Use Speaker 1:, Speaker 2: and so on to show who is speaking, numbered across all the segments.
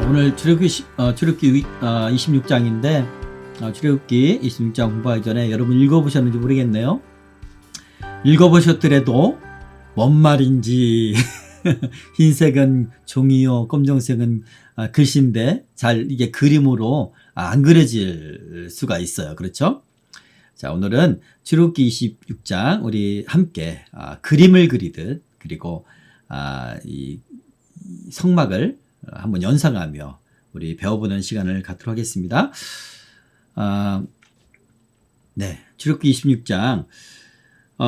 Speaker 1: 오늘 출애굽기 26장인데 출애굽기 26장 공부하기 전에 여러분 읽어보셨는지 모르겠네요. 읽어보셨더라도 뭔 말인지 흰색은 종이요 검정색은 글씨인데 잘 이게 그림으로 안 그려질 수가 있어요. 그렇죠? 자, 오늘은 출애굽기 26장 우리 함께 그림을 그리듯 그리고 이 성막을 한번 연상하며 우리 배워보는 시간을 갖도록 하겠습니다. 네, 출애굽기 26장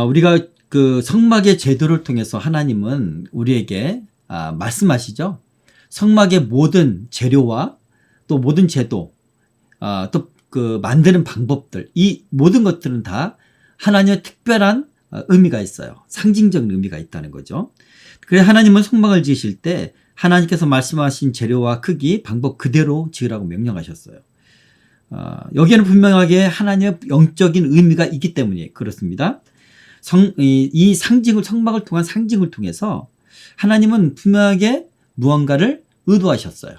Speaker 1: 우리가 그 성막의 제도를 통해서 하나님은 우리에게 말씀하시죠. 성막의 모든 재료와 또 모든 제도, 또 그 만드는 방법들, 이 모든 것들은 다 하나님의 특별한 의미가 있어요. 상징적인 의미가 있다는 거죠. 그래서 하나님은 성막을 지으실 때 하나님께서 말씀하신 재료와 크기, 방법 그대로 지으라고 명령하셨어요. 여기에는 분명하게 하나님의 영적인 의미가 있기 때문에 그렇습니다. 이 상징을, 성막을 통한 상징을 통해서 하나님은 분명하게 무언가를 의도하셨어요.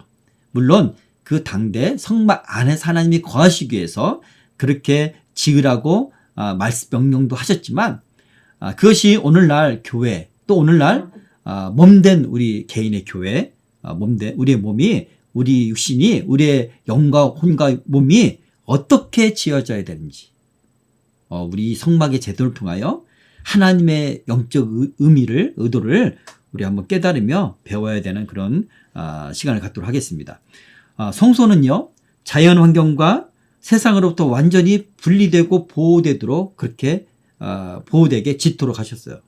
Speaker 1: 물론 그 당대 성막 안에서 하나님이 거하시기 위해서 그렇게 지으라고 명령도 하셨지만 그것이 오늘날 교회, 또 오늘날 몸된 우리 개인의 교회, 우리의 몸이, 우리 육신이, 우리의 영과 혼과 몸이 어떻게 지어져야 되는지, 우리 성막의 제도를 통하여 하나님의 영적 의미를, 의도를 우리 한번 깨달으며 배워야 되는 그런 시간을 갖도록 하겠습니다. 성소는요, 자연 환경과 세상으로부터 완전히 분리되고 보호되도록 그렇게 보호되게 짓도록 하셨어요.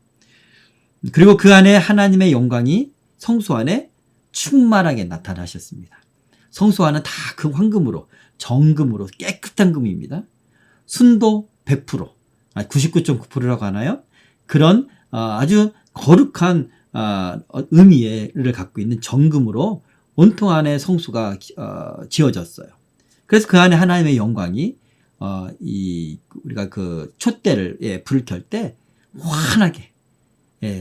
Speaker 1: 그리고 그 안에 하나님의 영광이 성소 안에 충만하게 나타나셨습니다. 성소 안은 다 그 황금으로, 정금으로 깨끗한 금입니다. 순도 100%, 99.9%라고 하나요? 그런 아주 거룩한 의미를 갖고 있는 정금으로 온통 안에 성소가 지어졌어요. 그래서 그 안에 하나님의 영광이 우리가 그 촛대를 불을 켤 때 환하게,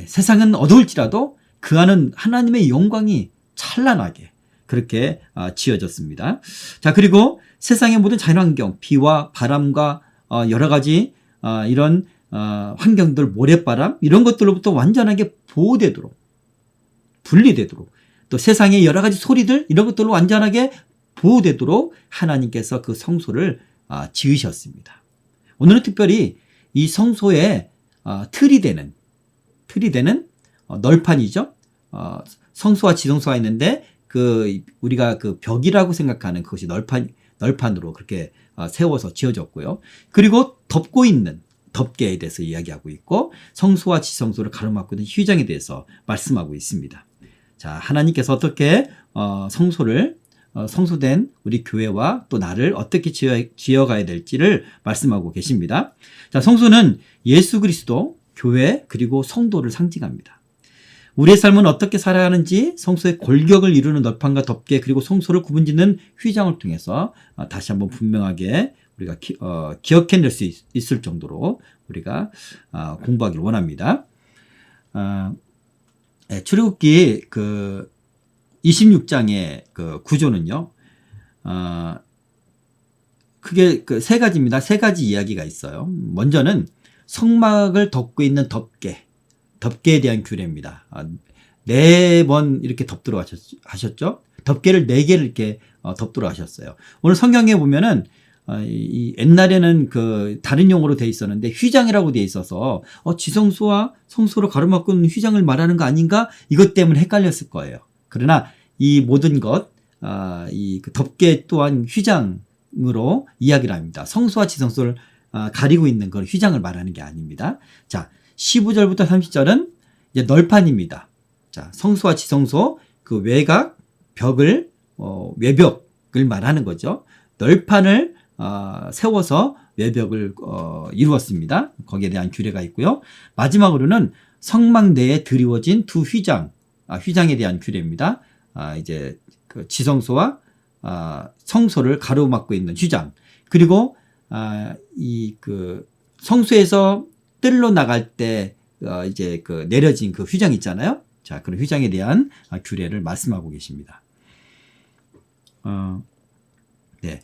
Speaker 1: 세상은 어두울지라도 그 안은 하나님의 영광이 찬란하게 그렇게 지어졌습니다. 자, 그리고 세상의 모든 자연환경, 비와 바람과 여러 가지 이런 환경들, 모래바람 이런 것들로부터 완전하게 보호되도록, 분리되도록, 또 세상의 여러 가지 소리들 이런 것들로 완전하게 보호되도록 하나님께서 그 성소를 지으셨습니다. 오늘은 특별히 이 성소의 틀이 되는 널판이죠. 성소와 지성소가 있는데 우리가 그 벽이라고 생각하는 그것이 널판으로 그렇게 세워서 지어졌고요. 그리고 덮고 있는 덮개에 대해서 이야기하고 있고, 성소와 지성소를 가로막고 있는 휘장에 대해서 말씀하고 있습니다. 자, 하나님께서 어떻게 성소된 우리 교회와 또 나를 어떻게 지어가야 될지를 말씀하고 계십니다. 자, 성소는 예수 그리스도, 교회 그리고 성도를 상징합니다. 우리의 삶은 어떻게 살아야 하는지 성소의 골격을 이루는 널판과 덮개 그리고 성소를 구분짓는 휘장을 통해서 다시 한번 분명하게 우리가 기억해낼 수 있을 정도로 우리가 공부하기를 원합니다. 출애굽기 그 26장의 그 구조는요, 크게 그 세 가지입니다. 세 가지 이야기가 있어요. 먼저는 성막을 덮고 있는 덮개에 대한 규례입니다. 4번 이렇게 덮도록 하셨죠. 덮개를 4개를 이렇게 덮도록 하셨어요. 오늘 성경에 보면은 옛날에는 그 다른 용어로 돼 있었는데 휘장이라고 돼 있어서 지성소와 성소로 가로막고 있는 휘장을 말하는 거 아닌가? 이것 때문에 헷갈렸을 거예요. 그러나 이 모든 것, 그 덮개 또한 휘장으로 이야기를 합니다. 성소와 지성소를 가리고 있는 그런 휘장을 말하는 게 아닙니다. 자, 15절부터 30절은 이제 널판입니다. 자, 성소와 지성소 그 외곽 벽을 외벽을 말하는 거죠. 널판을 세워서 외벽을 이루었습니다. 거기에 대한 규례가 있고요. 마지막으로는 성막 내에 드리워진 두 휘장에 대한 규례입니다. 이제 그 지성소와 성소를 가로막고 있는 휘장, 그리고 이 그 성소에서 뜰로 나갈 때 이제 그 내려진 그 휘장 있잖아요. 자, 그런 휘장에 대한 규례를 말씀하고 계십니다. 어, 네.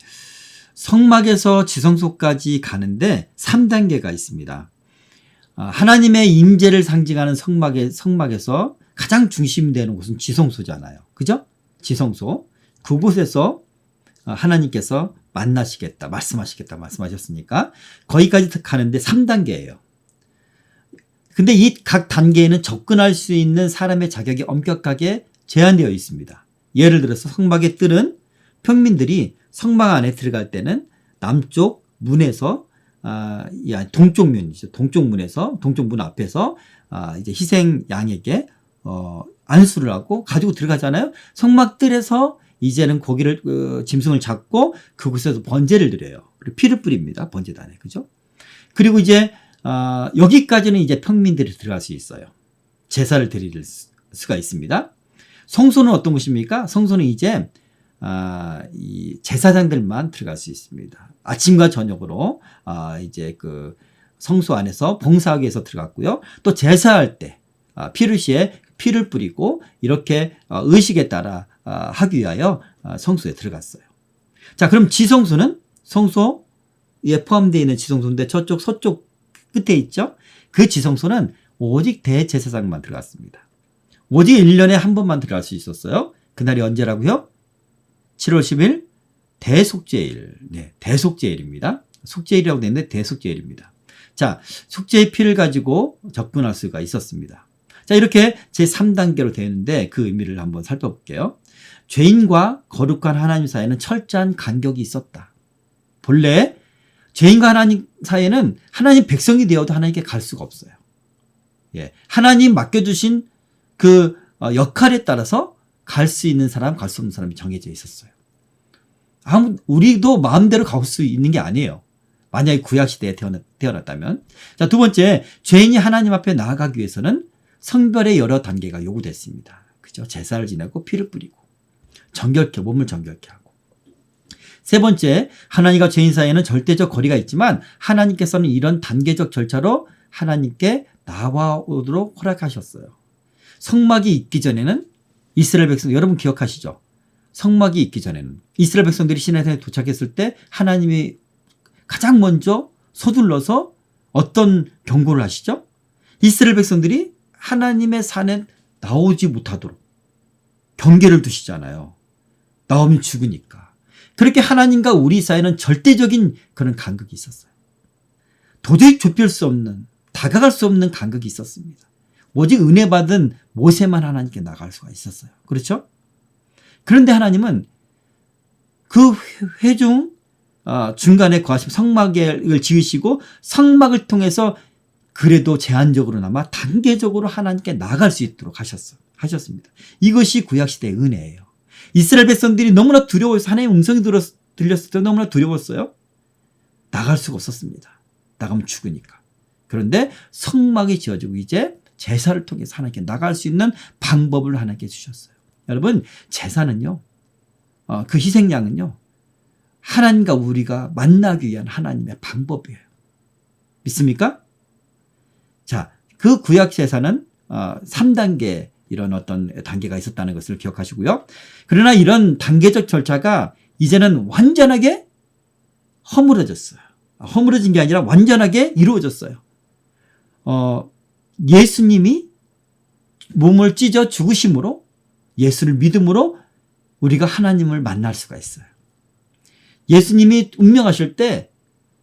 Speaker 1: 성막에서 지성소까지 가는데 3단계가 있습니다. 하나님의 임재를 상징하는 성막에서 가장 중심이 되는 곳은 지성소잖아요. 그죠? 지성소. 그곳에서 하나님께서 만나시겠다, 말씀하셨으니까 거기까지 가는데 3단계예요. 근데 이 각 단계에는 접근할 수 있는 사람의 자격이 엄격하게 제한되어 있습니다. 예를 들어서 성막의 뜰은 평민들이 성막 안에 들어갈 때는 남쪽 문에서 동쪽 문이죠. 동쪽 문 앞에서 이제 희생 양에게 안수를 하고 가지고 들어가잖아요. 성막 뜰에서 이제는 고기를 짐승을 잡고 그곳에서 번제를 드려요. 그리고 피를 뿌립니다. 번제단에. 그죠? 그리고 이제 여기까지는 이제 평민들이 들어갈 수 있어요. 제사를 드릴 수가 있습니다. 성소는 어떤 곳입니까? 성소는 이제 이 제사장들만 들어갈 수 있습니다. 아침과 저녁으로 이제 그 성소 안에서 봉사하기 위해서 들어갔고요. 또 제사할 때 피르시에 피를 뿌리고 이렇게 의식에 따라 하기 위하여 성소에 들어갔어요. 자, 그럼 지성소는 성소에 포함되어 있는 지성소인데 저쪽 서쪽 끝에 있죠. 그 지성소는 오직 대제사장만 들어갔습니다. 오직 1년에 한 번만 들어갈 수 있었어요. 그날이 언제라고요? 7월 10일 대속죄일. 네, 대속죄일입니다. 속죄일이라고 되어 있는데 대속죄일입니다. 자, 속죄의 피를 가지고 접근할 수가 있었습니다. 자, 이렇게 제3단계로 되어 있는데 그 의미를 한번 살펴볼게요. 죄인과 거룩한 하나님 사이에는 철저한 간격이 있었다. 본래 죄인과 하나님 사이에는 하나님 백성이 되어도 하나님께 갈 수가 없어요. 예, 하나님 맡겨주신 그 역할에 따라서 갈 수 있는 사람, 갈 수 없는 사람이 정해져 있었어요. 우리도 마음대로 갈 수 있는 게 아니에요. 만약에 구약시대에 태어났다면. 자, 두 번째, 죄인이 하나님 앞에 나아가기 위해서는 성별의 여러 단계가 요구됐습니다. 그죠? 제사를 지내고 피를 뿌리고 몸을 정결케 하고. 세 번째, 하나님과 죄인 사이에는 절대적 거리가 있지만 하나님께서는 이런 단계적 절차로 하나님께 나와오도록 허락하셨어요. 성막이 있기 전에는 이스라엘 백성, 여러분 기억하시죠? 성막이 있기 전에는 이스라엘 백성들이 시내산에 도착했을 때 하나님이 가장 먼저 서둘러서 어떤 경고를 하시죠? 이스라엘 백성들이 하나님의 산에 나오지 못하도록 경계를 두시잖아요. 나오면 죽으니까. 그렇게 하나님과 우리 사이에는 절대적인 그런 간극이 있었어요. 도저히 좁힐 수 없는, 다가갈 수 없는 간극이 있었습니다. 오직 은혜 받은 모세만 하나님께 나갈 수가 있었어요. 그렇죠? 그런데 하나님은 그 회중 중간에 거하신 성막을 지으시고 성막을 통해서 그래도 제한적으로나마 단계적으로 하나님께 나갈 수 있도록 하셨습니다. 이것이 구약시대의 은혜예요. 이스라엘 백성들이 너무나 두려워서 하나님의 음성이 들렸을 때 너무나 두려웠어요. 나갈 수가 없었습니다. 나가면 죽으니까. 그런데 성막이 지어지고 이제 제사를 통해서 하나님께 나갈 수 있는 방법을 하나님께 주셨어요. 여러분, 제사는요, 그 희생양은요, 하나님과 우리가 만나기 위한 하나님의 방법이에요. 믿습니까? 자, 그 구약 제사는 3단계 이런 어떤 단계가 있었다는 것을 기억하시고요. 그러나 이런 단계적 절차가 이제는 완전하게 허물어졌어요. 허물어진 게 아니라 완전하게 이루어졌어요. 예수님이 몸을 찢어 죽으심으로 예수를 믿음으로 우리가 하나님을 만날 수가 있어요. 예수님이 운명하실 때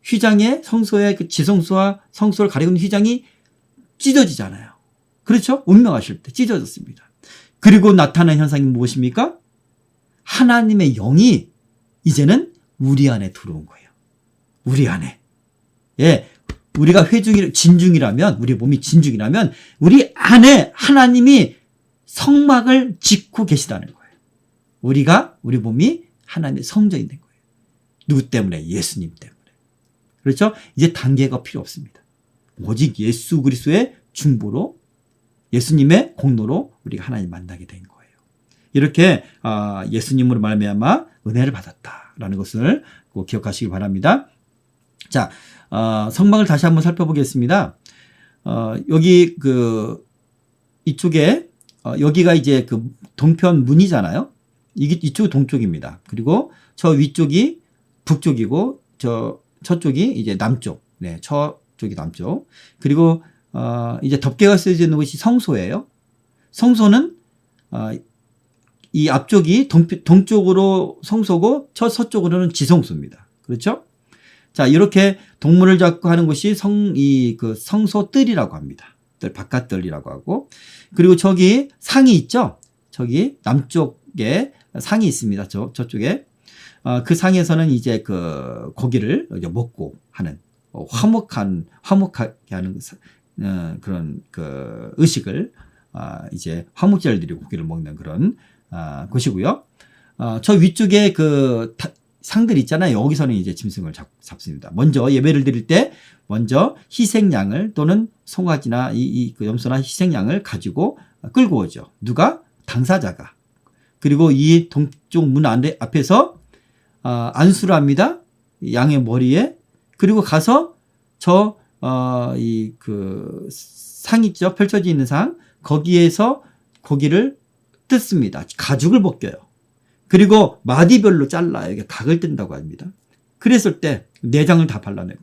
Speaker 1: 휘장에 성소의 그 지성소와 성소를 가리고 있는 휘장이 찢어지잖아요. 그렇죠? 운명하실 때 찢어졌습니다. 그리고 나타난 현상이 무엇입니까? 하나님의 영이 이제는 우리 안에 들어온 거예요. 우리 안에. 예. 우리가 진중이라면, 우리 몸이 진중이라면, 우리 안에 하나님이 성막을 짓고 계시다는 거예요. 우리 몸이 하나님의 성전이 된 거예요. 누구 때문에? 예수님 때문에. 그렇죠? 이제 단계가 필요 없습니다. 오직 예수 그리스도의 중보로, 예수님의 공로로 우리가 하나님 만나게 된 거예요. 이렇게 예수님으로 말미암아 은혜를 받았다라는 것을 꼭 기억하시기 바랍니다. 자, 성막을 다시 한번 살펴보겠습니다. 여기 이쪽에 여기가 이제 그 동편 문이잖아요. 이쪽이 동쪽입니다. 그리고 저 위쪽이 북쪽이고 저쪽이 이제 남쪽. 네, 저쪽이 남쪽. 그리고 이제 덮개가 쓰여져 있는 곳이 성소예요. 성소는 이 앞쪽이 동쪽으로 성소고 저 서쪽으로는 지성소입니다. 그렇죠? 자, 이렇게 동물을 잡고 하는 곳이 성소 뜰이라고 합니다. 바깥뜰이라고 하고. 그리고 저기 상이 있죠? 저기 남쪽에 상이 있습니다. 저쪽에. 그 상에서는 이제 그 고기를 이제 먹고 하는, 화목하게 하는 그런 그 의식을, 이제 화목제를 드리고 고기를 먹는 그런, 곳이고요. 저 위쪽에 그 상들 있잖아요. 여기서는 이제 짐승을 잡습니다. 먼저 예배를 드릴 때 먼저 희생양을 또는 송아지나 그 염소나 희생양을 가지고 끌고 오죠. 누가? 당사자가. 그리고 이 동쪽 문 앞에서 안수를 합니다. 양의 머리에. 그리고 가서 그 상 있죠. 펼쳐져 있는 상. 거기에서 고기를 뜯습니다. 가죽을 벗겨요. 그리고 마디별로 잘라요. 이게 각을 뜬다고 합니다. 그랬을 때 내장을 다 발라내고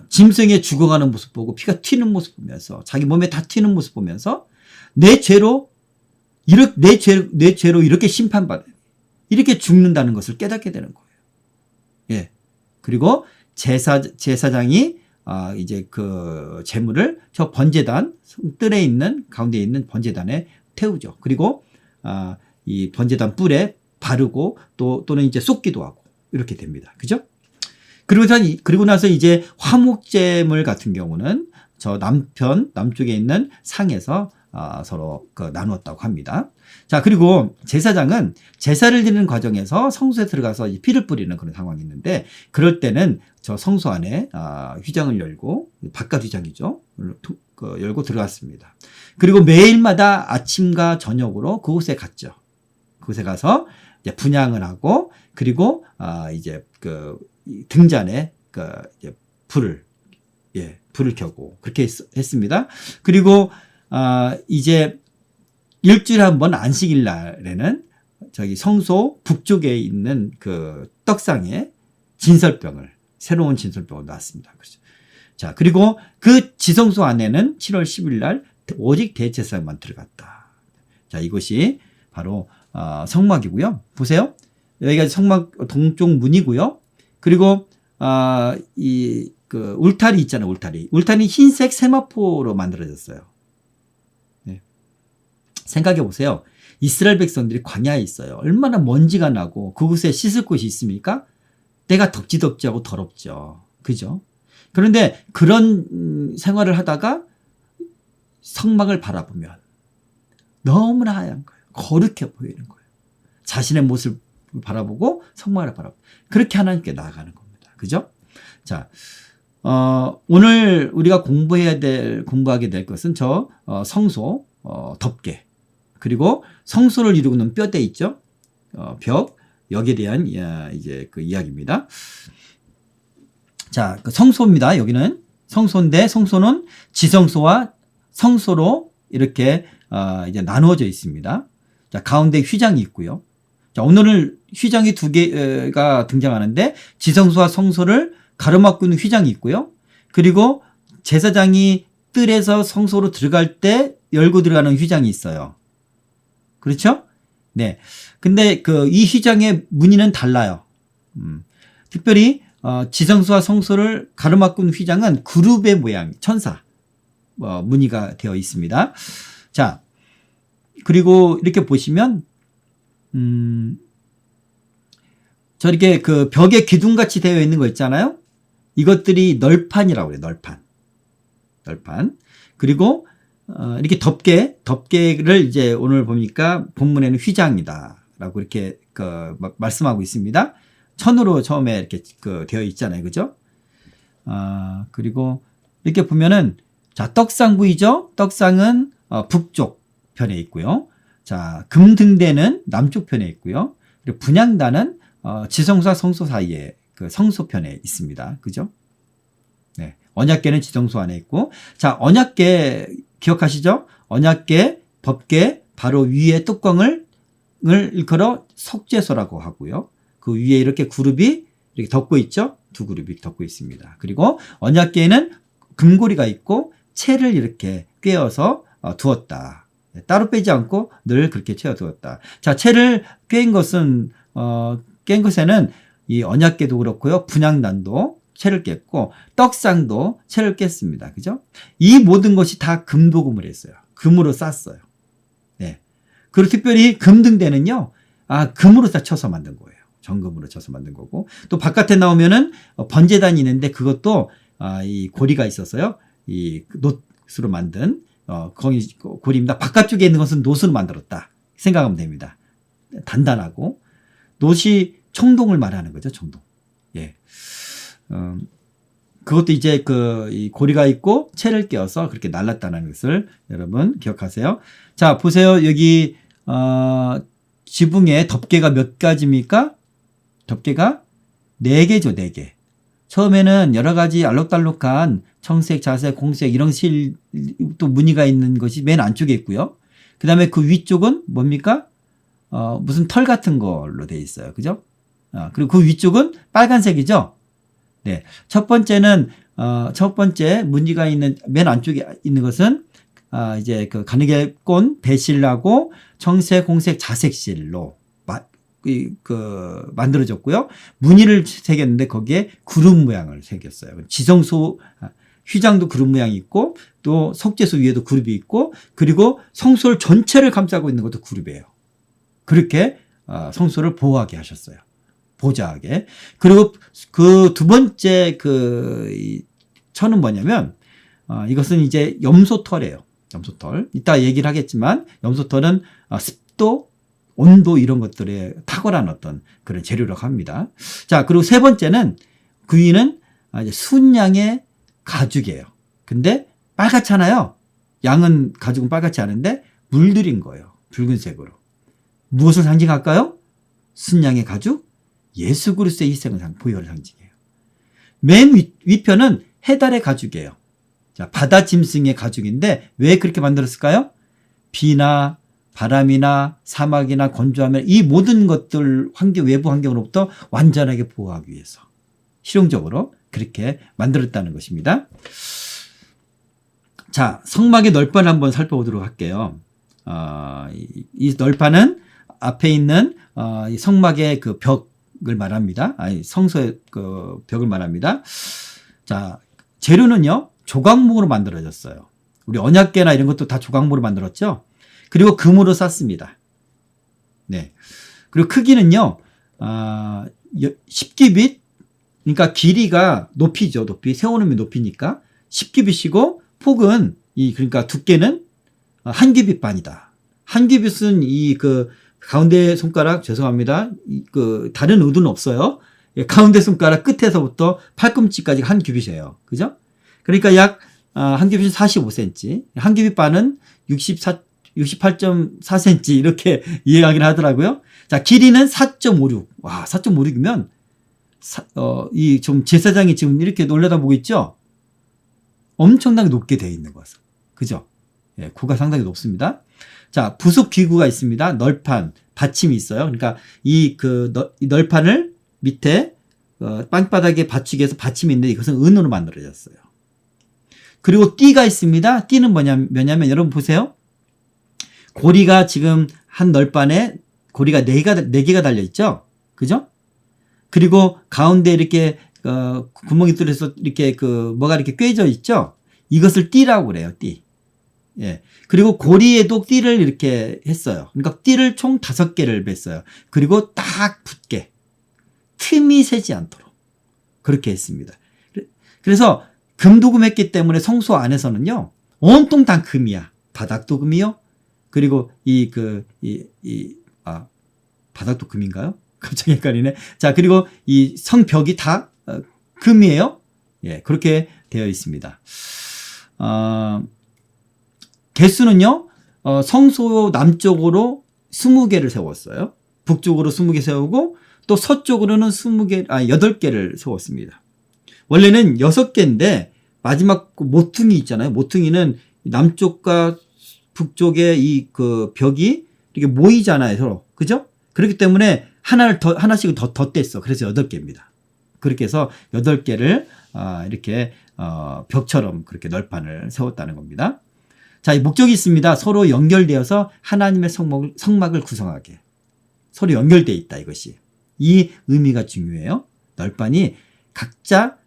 Speaker 1: 짐승의 죽어가는 모습 보고 피가 튀는 모습 보면서 자기 몸에 다 튀는 모습 보면서 내 죄로 이렇게 심판받아요. 이렇게 죽는다는 것을 깨닫게 되는 거예요. 예. 그리고 제사장이 이제 그 제물을 저 번제단 뜰에 있는 가운데 있는 번제단에 태우죠. 그리고 이 번제단 뿔에 바르고 또는 이제 쏟기도 하고 이렇게 됩니다. 그죠? 그리고 나서 이제 화목제물 같은 경우는 저 남쪽에 있는 상에서 서로 나누었다고 합니다. 자, 그리고 제사장은 제사를 드리는 과정에서 성소에 들어가서 피를 뿌리는 그런 상황이 있는데, 그럴 때는 저 성소 안에 휘장을 열고, 바깥 휘장이죠. 열고 들어갔습니다. 그리고 매일마다 아침과 저녁으로 그곳에 갔죠. 그곳에 가서 이제 분향을 하고, 그리고 이제 그 등잔에 이제 불을 켜고 그렇게 했습니다. 그리고 이제 일주일에 한 번 안식일 날에는 저기 성소 북쪽에 있는 그 떡상에 새로운 진설병을 놨습니다. 그렇죠. 자, 그리고 그 지성소 안에는 7월 10일 날 오직 대제사장만 들어갔다. 자, 이것이 바로 성막이고요. 보세요. 여기가 성막 동쪽 문이고요. 그리고 그 울타리 있잖아요. 울타리 흰색 세마포로 만들어졌어요. 네. 생각해 보세요. 이스라엘 백성들이 광야에 있어요. 얼마나 먼지가 나고 그곳에 씻을 곳이 있습니까? 때가 덥지하고 더럽죠. 그죠? 그런데 그런 생활을 하다가 성막을 바라보면 너무나 하얀 거예요. 거룩해 보이는 거예요. 자신의 모습을 바라보고 성막을 바라보고 그렇게 하나님께 나아가는 겁니다. 그죠? 자, 오늘 우리가 공부하게 될 것은 성소, 덮개, 그리고 성소를 이루고 있는 뼈대 있죠? 벽, 여기에 대한 이제 그 이야기입니다. 자, 그 성소입니다. 여기는 성소인데 성소는 지성소와 성소로 이렇게 이제 나누어져 있습니다. 자, 가운데 휘장이 있고요. 자, 오늘은 휘장이 두 개가 등장하는데 지성소와 성소를 가로막고 있는 휘장이 있고요. 그리고 제사장이 뜰에서 성소로 들어갈 때 열고 들어가는 휘장이 있어요. 그렇죠? 네. 근데 이 휘장의 무늬는 달라요. 특별히 지성소와 성소를 가로막고 있는 휘장은 그룹의 모양, 천사 무늬가 되어 있습니다. 자, 그리고 이렇게 보시면 저렇게 그 벽에 기둥같이 되어 있는 거 있잖아요. 이것들이 널판이라고 그래요. 널판. 그리고 이렇게 덮개를 이제 오늘 보니까 본문에는 휘장이다라고 이렇게 말씀하고 있습니다. 천으로 처음에 이렇게 되어 있잖아요. 그죠? 그리고 이렇게 보면은 자, 떡상 보이죠? 떡상은 북쪽 편에 있고요. 자, 금등대는 남쪽 편에 있고요. 그리고 분향단은 지성소와 성소 사이에 그 성소편에 있습니다. 그죠? 네. 언약궤는 지성소 안에 있고, 자, 언약궤 기억하시죠? 언약궤, 법궤 바로 위에 뚜껑을 일컬어 속죄소라고 하고요. 그 위에 이렇게 그룹이 이렇게 덮고 있죠. 두 그룹이 덮고 있습니다. 그리고 언약궤에는 금고리가 있고 채를 이렇게 꿰어서 두었다. 따로 빼지 않고 늘 그렇게 채워 두었다. 자, 채를 꿰인 것은 깬 것에는 이 언약궤도 그렇고요. 분향단도 채를 깼고 떡상도 채를 깼습니다. 그죠? 이 모든 것이 다 금도금을 했어요. 금으로 쌌어요. 네. 그리고 특별히 금등대는요. 금으로 다 쳐서 만든 거예요. 정금으로 쳐서 만든 거고. 또 바깥에 나오면은 번제단이 있는데 그것도 이 고리가 있어서요. 이 놋으로 만든 거기 고리입니다. 바깥쪽에 있는 것은 놋으로 만들었다 생각하면 됩니다. 단단하고 놋이 청동을 말하는 거죠. 청동. 예. 그것도 이제 이 고리가 있고 채를 껴서 그렇게 날랐다는 것을 여러분 기억하세요. 자, 보세요. 여기 지붕에 덮개가 몇 가지입니까? 덮개가 4개죠. 4개. 처음에는 여러 가지 알록달록한 청색, 자색, 공색 이런 또 무늬가 있는 것이 맨 안쪽에 있고요. 그 다음에 그 위쪽은 뭡니까? 무슨 털 같은 걸로 되어 있어요. 그죠? 그리고 그 위쪽은 빨간색이죠? 네. 첫 번째 무늬가 있는 맨 안쪽에 있는 것은 이제 그 가느길꽃 배실하고 청색, 홍색, 자색실로 만들어졌고요. 무늬를 새겼는데 거기에 구름 모양을 새겼어요. 지성소 휘장도 구름 모양이 있고 또 석재소 위에도 그룹이 있고 그리고 성소를 전체를 감싸고 있는 것도 그룹이에요. 그렇게 성소를 보호하게 하셨어요. 보좌하게. 그리고 그 두 번째 천은 뭐냐면 이것은 이제 염소털이에요. 염소털. 이따 얘기를 하겠지만 염소털은 습도 온도 이런 것들에 탁월한 어떤 그런 재료라고 합니다. 자, 그리고 세 번째는 그 위는 이제 순양의 가죽이에요. 근데 빨갛잖아요. 양은 가죽은 빨갛지 않은데 물들인 거예요. 붉은색으로. 무엇을 상징할까요? 순양의 가죽? 예수 그리스도의 희생을 보혈을 상징해요. 맨 위편은 해달의 가죽이에요. 자, 바다 짐승의 가죽인데 왜 그렇게 만들었을까요? 비나 바람이나 사막이나 건조하면 이 모든 것들 외부 환경으로부터 완전하게 보호하기 위해서 실용적으로 그렇게 만들었다는 것입니다. 자, 성막의 널판을 한번 살펴보도록 할게요. 이 널판은 앞에 있는 성막의 그 벽을 말합니다. 성소의 그 벽을 말합니다. 자, 재료는요 조각목으로 만들어졌어요. 우리 언약궤나 이런 것도 다 조각목으로 만들었죠. 그리고 금으로 쌌습니다. 네. 그리고 크기는요, 10규빗, 그러니까 길이가 높이죠. 높이. 세워놓으면 높이니까. 10규빗이고, 폭은, 그러니까 두께는 1규빗 반이다. 1규빗은 가운데 손가락, 죄송합니다. 다른 의도는 없어요. 가운데 손가락 끝에서부터 팔꿈치까지 1규빗이에요. 그죠? 그러니까 약, 1규빗은 45cm. 1규빗 반은 68.4cm 이렇게 이해하긴 하더라고요. 자, 길이는 4.56. 와, 4.56이면 좀 제사장이 지금 이렇게 올려다보고 있죠? 엄청나게 높게 되어 있는 것은. 그죠? 예, 고가 상당히 높습니다. 자, 부속 기구가 있습니다. 널판, 받침이 있어요. 그러니까 이 널판을 밑에 땅바닥에 받치기 위해서 받침이 있는데 이것은 은으로 만들어졌어요. 그리고 띠가 있습니다. 띠는 뭐냐면 여러분 보세요. 고리가 지금 한 널판에 고리가 4개가 달려있죠? 그죠? 그리고 가운데 이렇게, 구멍이 뚫려서 이렇게 뭐가 이렇게 꿰져 있죠? 이것을 띠라고 그래요, 띠. 예. 그리고 고리에도 띠를 이렇게 했어요. 그러니까 띠를 총 5개를 뺐어요. 그리고 딱 붙게. 틈이 새지 않도록. 그렇게 했습니다. 그래서 금도금 했기 때문에 성소 안에서는요, 온통 다 금이야. 바닥도 금이요. 그리고 바닥도 금인가요? 갑자기 헷갈리네. 자, 그리고 이 성벽이 다 금이에요. 예, 그렇게 되어 있습니다. 개수는요, 성소 남쪽으로 20개를 세웠어요. 북쪽으로 20개 세우고, 또 서쪽으로는 8개를 세웠습니다. 원래는 6개인데, 마지막 모퉁이 있잖아요. 모퉁이는 남쪽과 북쪽에 벽이 이렇게 모이잖아요, 서로. 그죠? 그렇기 때문에 하나씩은 더 뗐어. 그래서 8개입니다. 그렇게 해서 8개를 이렇게 벽처럼 그렇게 널판을 세웠다는 겁니다. 자, 이 목적이 있습니다. 서로 연결되어서 하나님의 성막을 구성하게. 서로 연결되어 있다, 이것이. 이 의미가 중요해요. 널판이 각자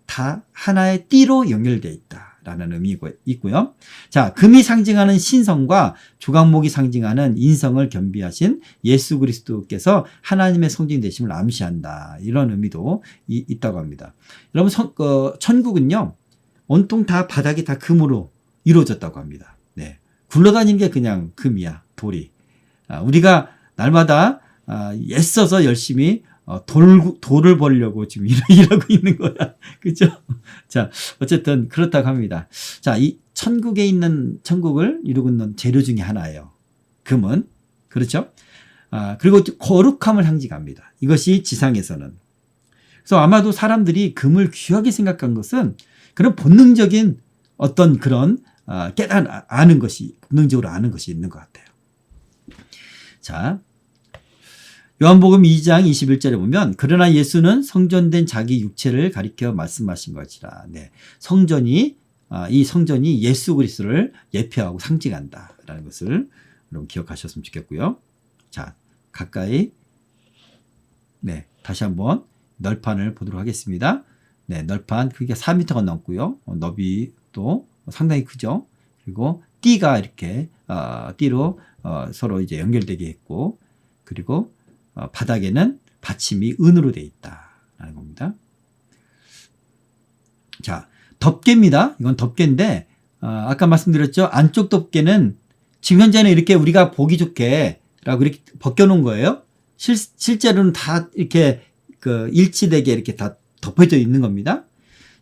Speaker 1: 다 하나의 띠로 연결되어 있다라는 의미가 있고요. 자, 금이 상징하는 신성과 조각목이 상징하는 인성을 겸비하신 예수 그리스도께서 하나님의 성전 되심을 암시한다. 이런 의미도 있다고 합니다. 여러분, 천국은요, 온통 다 바닥이 다 금으로 이루어졌다고 합니다. 네. 굴러다니는 게 그냥 금이야, 돌이. 우리가 날마다 애써서 열심히 돌을 벌려고 지금 일하고 있는 거야. 그죠? 자, 어쨌든 그렇다고 합니다. 자, 이 천국을 이루고 있는 재료 중에 하나예요. 금은. 그렇죠? 그리고 거룩함을 상징합니다. 이것이 지상에서는. 그래서 아마도 사람들이 금을 귀하게 생각한 것은 그런 본능적인 어떤 그런 아는 것이, 본능적으로 아는 것이 있는 것 같아요. 자, 요한복음 2장 21절에 보면 그러나 예수는 성전된 자기 육체를 가리켜 말씀하신 것이라. 네. 이 성전이 예수 그리스도를 예표하고 상징한다라는 것을 여러분 기억하셨으면 좋겠고요. 자, 가까이 다시 한번 널판을 보도록 하겠습니다. 네, 널판 크기가 4m가 넘고요. 너비도 상당히 크죠. 그리고 띠가 이렇게 띠로 서로 이제 연결되게 했고, 그리고 바닥에는 받침이 은으로 되어 있다라는 겁니다. 자, 덮개입니다. 이건 덮개인데 아까 말씀드렸죠. 안쪽 덮개는 지금 현재는 이렇게 우리가 보기 좋게 라고 이렇게 벗겨놓은 거예요. 실제로는 다 이렇게 일치되게 이렇게 다 덮여져 있는 겁니다.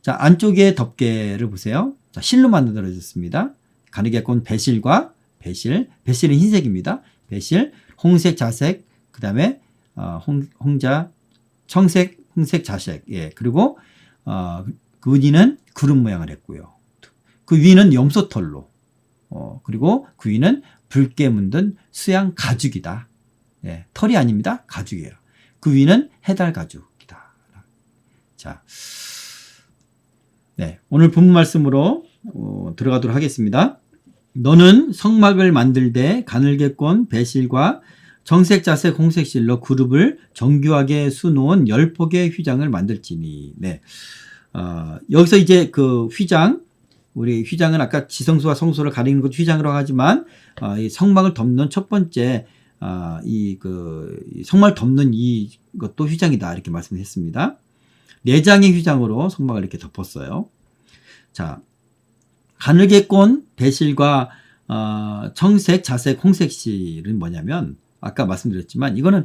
Speaker 1: 자, 안쪽에 덮개를 보세요. 자, 실로 만들어졌습니다. 가느개콘 배실과 배실은 흰색입니다. 배실, 홍색, 자색, 그 다음에 청색, 홍색, 자색. 예, 그리고 그 위는 구름 모양을 했고요. 그 위는 염소털로, 그리고 그 위는 붉게 문든 수양 가죽이다. 예, 털이 아닙니다. 가죽이에요. 그 위는 해달 가죽이다. 자, 네, 오늘 본문 말씀으로 들어가도록 하겠습니다. 너는 성막을 만들되 가늘게꼰 배실과 정색, 자색, 홍색 실로 그룹을 정교하게 수놓은 10폭의 휘장을 만들지니. 네. 여기서 이제 그 우리 휘장은 아까 지성소와 성소를 가리는 것 휘장이라고 하지만, 이 성막을 덮는 첫 번째, 이 성막을 덮는 이것도 휘장이다. 이렇게 말씀했습니다. 4장의 휘장으로 성막을 이렇게 덮었어요. 자, 가늘게꼰 배실과 청색, 자색, 홍색 실은 뭐냐면, 아까 말씀드렸지만 이거는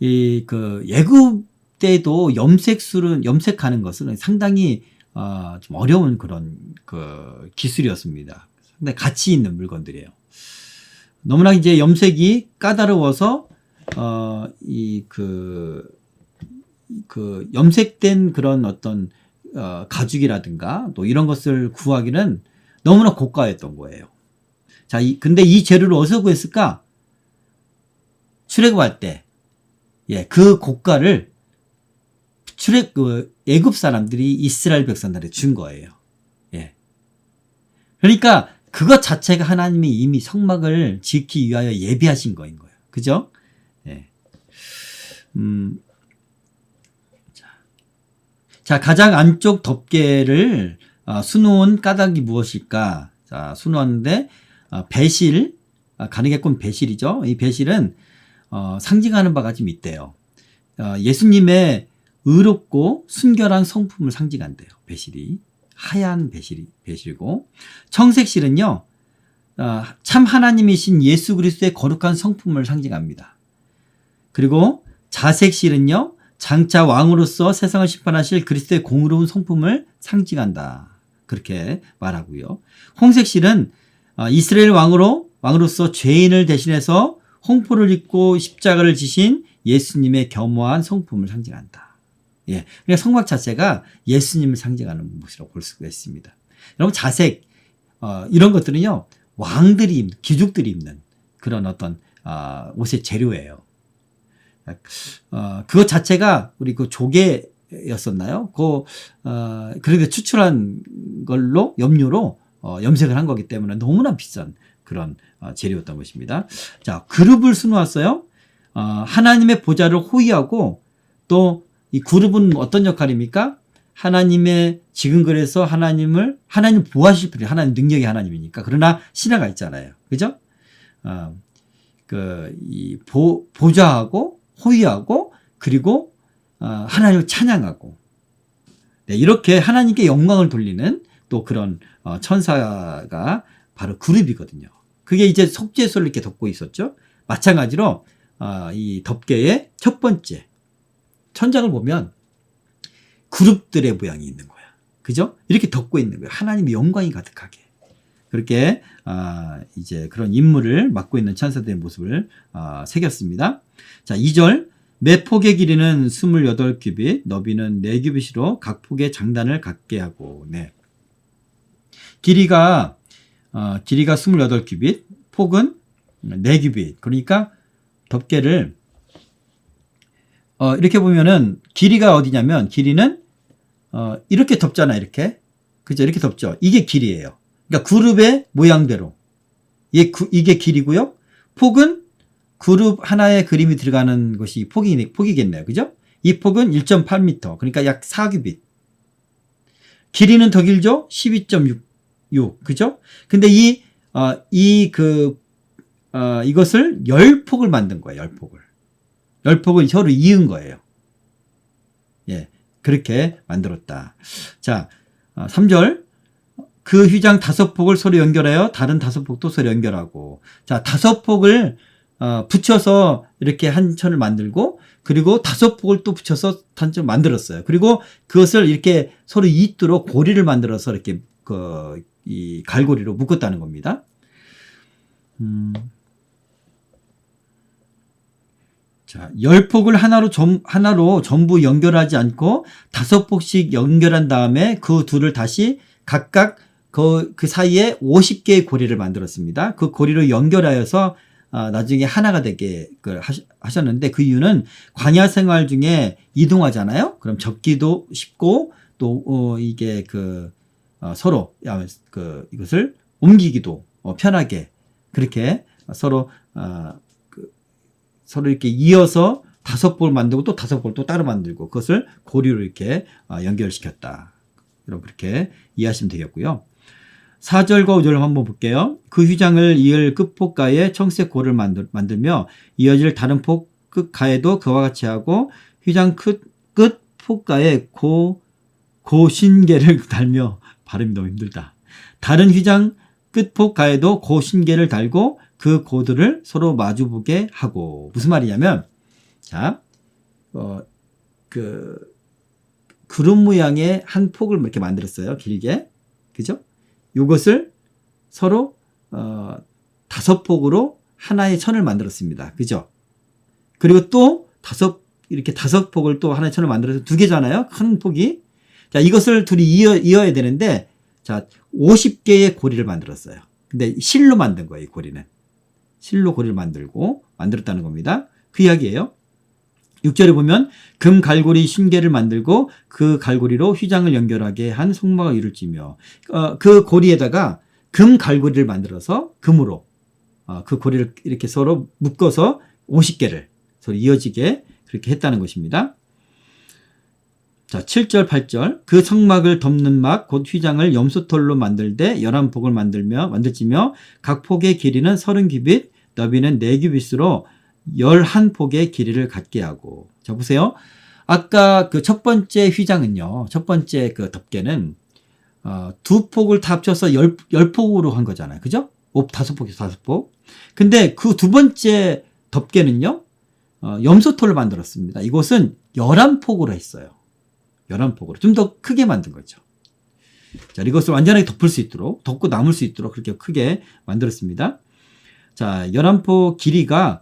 Speaker 1: 애굽 때도 염색하는 것은 상당히 좀 어려운 그런 기술이었습니다. 상당히 가치 있는 물건들이에요. 너무나 이제 염색이 까다로워서 염색된 그런 어떤 가죽이라든가 또 이런 것을 구하기는 너무나 고가였던 거예요. 자, 근데 이 재료를 어디서 구했을까? 출애굽할 때, 그 고가를 애굽 사람들이 이스라엘 백성들에게 준 거예요. 예. 그러니까 그것 자체가 하나님이 이미 성막을 짓기 위하여 예비하신 거인 거예요. 그죠? 예. 자, 가장 안쪽 덮개를 수놓은 까닭이 무엇일까? 자, 수놓았는데 배실, 가느개꼰 배실이죠. 이 배실은 상징하는 바가 좀 있대요. 예수님의 의롭고 순결한 성품을 상징한대요. 배실이. 하얀 배실이고, 청색실은요, 참 하나님이신 예수 그리스도의 거룩한 성품을 상징합니다. 그리고 자색실은요, 장차 왕으로서 세상을 심판하실 그리스도의 공의로운 성품을 상징한다. 그렇게 말하고요. 홍색실은 이스라엘 왕으로서 죄인을 대신해서 홍포를 입고 십자가를 지신 예수님의 겸허한 성품을 상징한다. 예, 그러니까 성막 자체가 예수님을 상징하는 것이라고 볼 수가 있습니다. 여러분, 자색 이런 것들은요, 왕들이 귀족들이 입는 그런 어떤 옷의 재료예요. 그것 자체가 우리 그 조개였었나요? 그렇게 추출한 걸로 염료로 염색을 한 거기 때문에 너무나 비싼 그런 재료였던 것입니다. 자, 그룹을 수놓았어요. 하나님의 보좌를 호위하고 또 이 그룹은 어떤 역할입니까? 하나님의 지금 그래서 하나님 보호하실 분이 하나님 능력의 하나님이니까. 그러나 신화가 있잖아요. 그죠? 이 보좌하고 호위하고 그리고 하나님을 찬양하고, 네, 이렇게 하나님께 영광을 돌리는 또 그런 천사가 바로 그룹이거든요. 그게 이제 속죄소를 이렇게 덮고 있었죠. 마찬가지로 이 덮개의 첫 번째 천장을 보면 그룹들의 모양이 있는 거야. 그죠? 이렇게 덮고 있는 거야. 하나님의 영광이 가득하게. 그렇게 이제 그런 임무를 맡고 있는 천사들의 모습을 새겼습니다. 자, 2절. 매 폭의 길이는 28규빗, 너비는 4규빗으로 각 폭의 장단을 갖게 하고. 네. 길이가 28규빗, 폭은 4규빗. 그러니까 덮개를 이렇게 보면은 길이가 어디냐면, 길이는 이렇게 덮잖아. 이렇게. 그죠? 이렇게 덮죠. 이게 길이에요. 그러니까 그룹의 모양대로 이게 길이고요. 폭은 그룹 하나의 그림이 들어가는 것이 폭이겠네요. 그죠? 이 폭은 1.8m. 그러니까 약 4규빗. 길이는 더 길죠? 12.6. 그죠? 근데 이것을 10폭을 만든 거예요. 10폭을. 10폭을 서로 이은 거예요. 예. 그렇게 만들었다. 자, 3절. 그 휘장 5폭을 서로 연결하여 다른 5폭도 서로 연결하고. 자, 5폭을 붙여서 이렇게 한 천을 만들고, 그리고 5폭을 또 붙여서 한 천을 만들었어요. 그리고 그것을 이렇게 서로 잇도록 고리를 만들어서 이렇게 이 갈고리로 묶었다는 겁니다. 자, 10폭을 하나로 전부 연결하지 않고 5폭씩 연결한 다음에 그 둘을 다시 각각 그 사이에 50개의 고리를 만들었습니다. 그 고리로 연결하여서 나중에 하나가 되게 하셨는데, 그 이유는 광야 생활 중에 이동하잖아요. 그럼 접기도 쉽고 또 이게 서로 이것을 옮기기도 편하게, 그렇게 서로 이렇게 이어서 5폭을 만들고 또 5폭을 또 따로 만들고 그것을 고리로 이렇게 연결시켰다. 여러분 그렇게 이해하시면 되겠고요. 4절과 5절 한번 볼게요. 그 휘장을 이을 끝폭가에 청색 고를 만들며 이어질 다른 폭 끝가에도 그와 같이 하고, 휘장 끝폭가에 고신계를 달며, 발음이 너무 힘들다. 다른 휘장 끝폭가에도 고신계를 달고 그 고들을 서로 마주보게 하고. 무슨 말이냐면, 자, 그룹 모양의 한 폭을 이렇게 만들었어요. 길게. 그죠? 이것을 서로 5폭으로 하나의 천을 만들었습니다. 그죠? 그리고 또 이렇게 5폭을 또 하나의 천을 만들어서 2개잖아요. 큰 폭이. 자, 이것을 둘이 이어야 되는데, 자, 50개의 고리를 만들었어요. 근데 실로 만든 거예요, 이 고리는. 실로 고리를 만들었다는 겁니다. 그 이야기예요. 6절에 보면 금 갈고리 신계를 만들고 그 갈고리로 휘장을 연결하게 한 속마가 이를 찌며, 그 고리에다가 금 갈고리를 만들어서 금으로 그 고리를 이렇게 서로 묶어서 50개를 서로 이어지게 그렇게 했다는 것입니다. 자, 7절 8절. 그 성막을 덮는 막 곧 휘장을 염소털로 만들되 11폭을 만들지며 각 폭의 길이는 30규빗, 너비는 4규빗으로 11폭의 길이를 갖게 하고. 자, 보세요. 아까 그 첫 번째 휘장은요, 첫 번째 그 덮개는 2폭을 다 합쳐서 10폭으로 한 거잖아요. 그죠? 5폭이죠, 5폭. 근데 그 두 번째 덮개는요, 염소털로 만들었습니다. 이것은 11폭으로 했어요. 11폭으로. 좀 더 크게 만든 거죠. 자, 이것을 완전하게 덮을 수 있도록, 덮고 남을 수 있도록 그렇게 크게 만들었습니다. 자, 11폭 길이가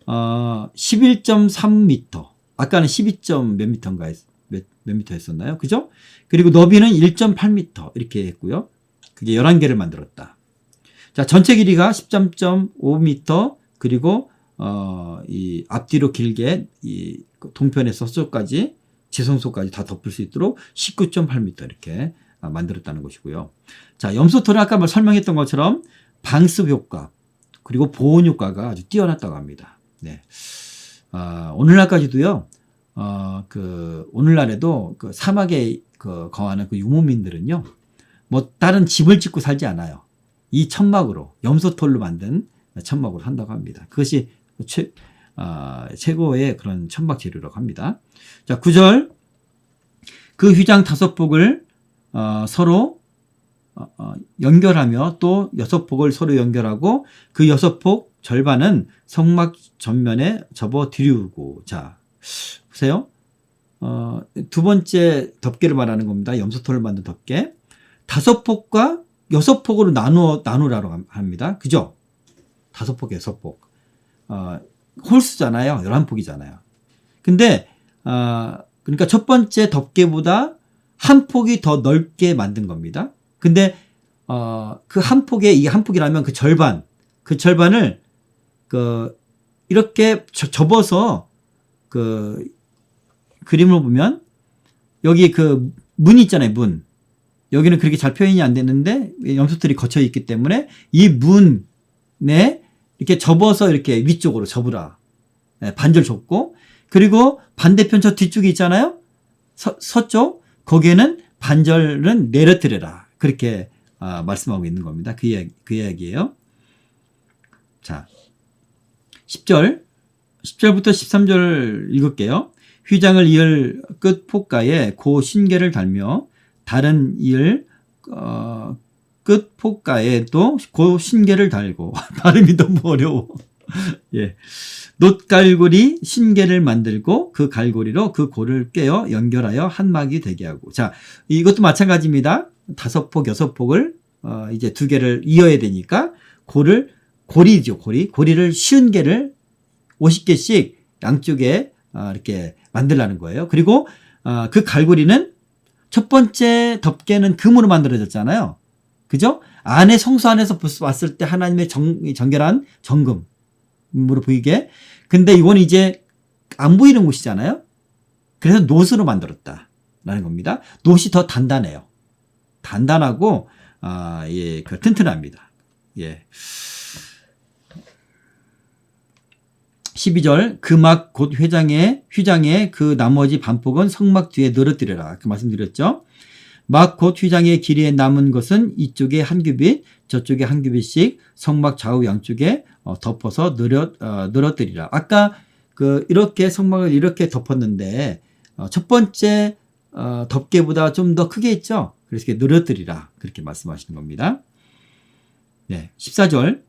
Speaker 1: 11.3m. 아까는 12점 몇 미터인가 몇 미터 했었나요? 그죠? 그리고 너비는 1.8m 이렇게 했고요. 그게 11개를 만들었다. 자, 전체 길이가 13.5m, 그리고 이 앞뒤로 길게 이 동편에서 서쪽까지 지성소까지 다 덮을 수 있도록 19.8m 이렇게 만들었다는 것이고요. 자, 염소털은 아까 설명했던 것처럼 방습 효과 그리고 보온 효과가 아주 뛰어났다고 합니다. 네. 오늘날까지도요. 오늘날에도 그 사막에 거하는 그 유목민들은요. 뭐 다른 집을 짓고 살지 않아요. 이 천막으로 염소털로 만든 천막으로 한다고 합니다. 그것이 최고의 그런 천막 재료라고 합니다. 자, 9절 그 휘장 5폭을 서로 연결하며 또 6폭을 서로 연결하고 그 6폭 절반은 성막 전면에 접어 들이우고. 자, 보세요. 두 번째 덮개를 말하는 겁니다. 염소털을 만든 덮개. 5폭과 6폭으로 나누라고 합니다. 그죠? 5폭, 6폭. 홀수잖아요. 11폭이잖아요. 근데, 그러니까 첫 번째 덮개보다 한 폭이 더 넓게 만든 겁니다. 근데, 그 한 폭에, 이게 한 폭이라면 그 절반을, 이렇게 접어서, 그림을 보면, 여기 문 있잖아요, 문. 여기는 그렇게 잘 표현이 안 되는데, 염소털이 걷혀 있기 때문에, 이 문에 이렇게 접어서 이렇게 위쪽으로 접으라. 네, 반절 접고, 그리고 반대편 저 뒤쪽이 있잖아요? 서쪽, 거기에는 반절은 내려뜨려라. 그렇게 말씀하고 있는 겁니다. 그 이야기예요. 자, 10절부터 13절 읽을게요. 휘장을 이을 끝 폭가에 고 신계를 달며 다른 이을 끝 폭가에도 고 신계를 달고 발음이 너무 어려워. 예. 놋갈고리 신계를 만들고 그 갈고리로 그 고를 꿰어 연결하여 한 막이 되게 하고. 자, 이것도 마찬가지입니다. 5폭, 6폭을 이제 2개를 이어야 되니까 고리를 쉬운 개를 50개씩 양쪽에 이렇게 만들라는 거예요. 그리고 그 갈고리는 첫 번째 덮개는 금으로 만들어졌잖아요. 그죠? 안에 성소 안에서 봤을 때 하나님의 정결한 정금으로 보이게. 근데 이건 이제 안 보이는 곳이잖아요. 그래서 놋으로 만들었다라는 겁니다. 놋이 더 단단해요. 단단하고 예, 튼튼합니다. 예. 12절 그 막 곧 휘장에 그 나머지 반폭은 성막 뒤에 늘어뜨려라. 그 말씀드렸죠. 막 곧 휘장의 길이에 남은 것은 이쪽에 한 규빗 저쪽에 한 규빗씩 성막 좌우 양쪽에 덮어서 늘어뜨리라. 아까 이렇게 성막을 이렇게 덮었는데 첫 번째 덮개보다 좀 더 크게 했죠. 그래서 이렇게 늘어뜨리라. 그렇게 말씀하시는 겁니다. 네, 14절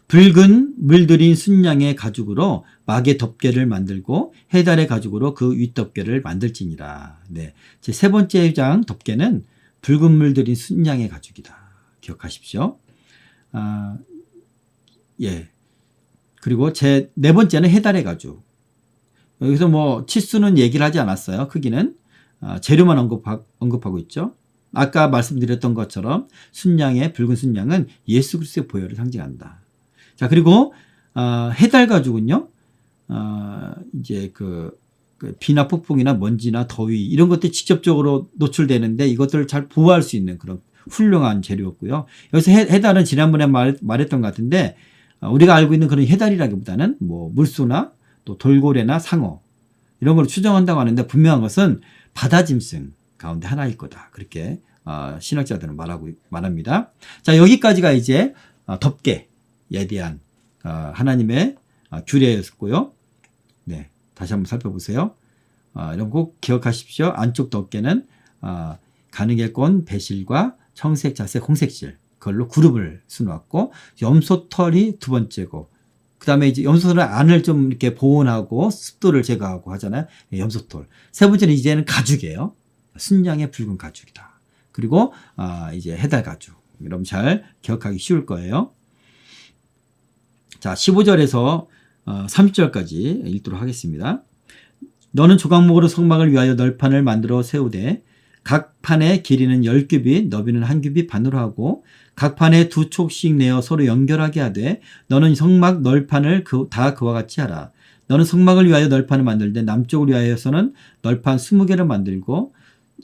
Speaker 1: 붉은 물들인 순양의 가죽으로 막의 덮개를 만들고 해달의 가죽으로 그 윗덮개를 만들지니라. 네, 제 세 번째 휘장 덮개는 붉은 물들인 순양의 가죽이다. 기억하십시오. 예. 그리고 제 네 번째는 해달의 가죽. 여기서 뭐 치수는 얘기를 하지 않았어요. 크기는 재료만 언급하고 있죠. 아까 말씀드렸던 것처럼 붉은 순양은 예수 그리스도의 보혈을 상징한다. 자, 그리고 해달 가죽은요. 이제 비나 폭풍이나 먼지나 더위 이런 것들이 직접적으로 노출되는데 이것들을 잘 보호할 수 있는 그런 훌륭한 재료였고요. 여기서 해달은 지난번에 말했던 것 같은데 우리가 알고 있는 그런 해달이라기보다는 뭐 물소나 또 돌고래나 상어 이런 걸 추정한다고 하는데 분명한 것은 바다짐승 가운데 하나일 거다. 그렇게 신학자들은 말합니다. 자, 여기까지가 이제 덮개에 대한 하나님의 규례였고요. 네, 다시 한번 살펴보세요. 이런 거 꼭 기억하십시오. 안쪽 덮개는 가느길권 배실과 청색, 자색, 홍색실 그걸로 그룹을 수놓았고 염소털이 두 번째고 그 다음에 이제 염소털은 안을 좀 이렇게 보온하고 습도를 제거하고 하잖아요. 염소털. 세 번째는 이제는 가죽이에요. 순양의 붉은 가죽이다. 그리고 이제 해달 가죽. 여러분 잘 기억하기 쉬울 거예요. 자, 15절에서 30절까지 읽도록 하겠습니다. 너는 조각목으로 성막을 위하여 널판을 만들어 세우되 각 판의 길이는 10규빗, 너비는 1규빗 반으로 하고 각 판에 2촉씩 내어 서로 연결하게 하되 너는 성막 널판을 다 그와 같이 하라. 너는 성막을 위하여 널판을 만들되 남쪽을 위하여서는 널판 20개를 만들고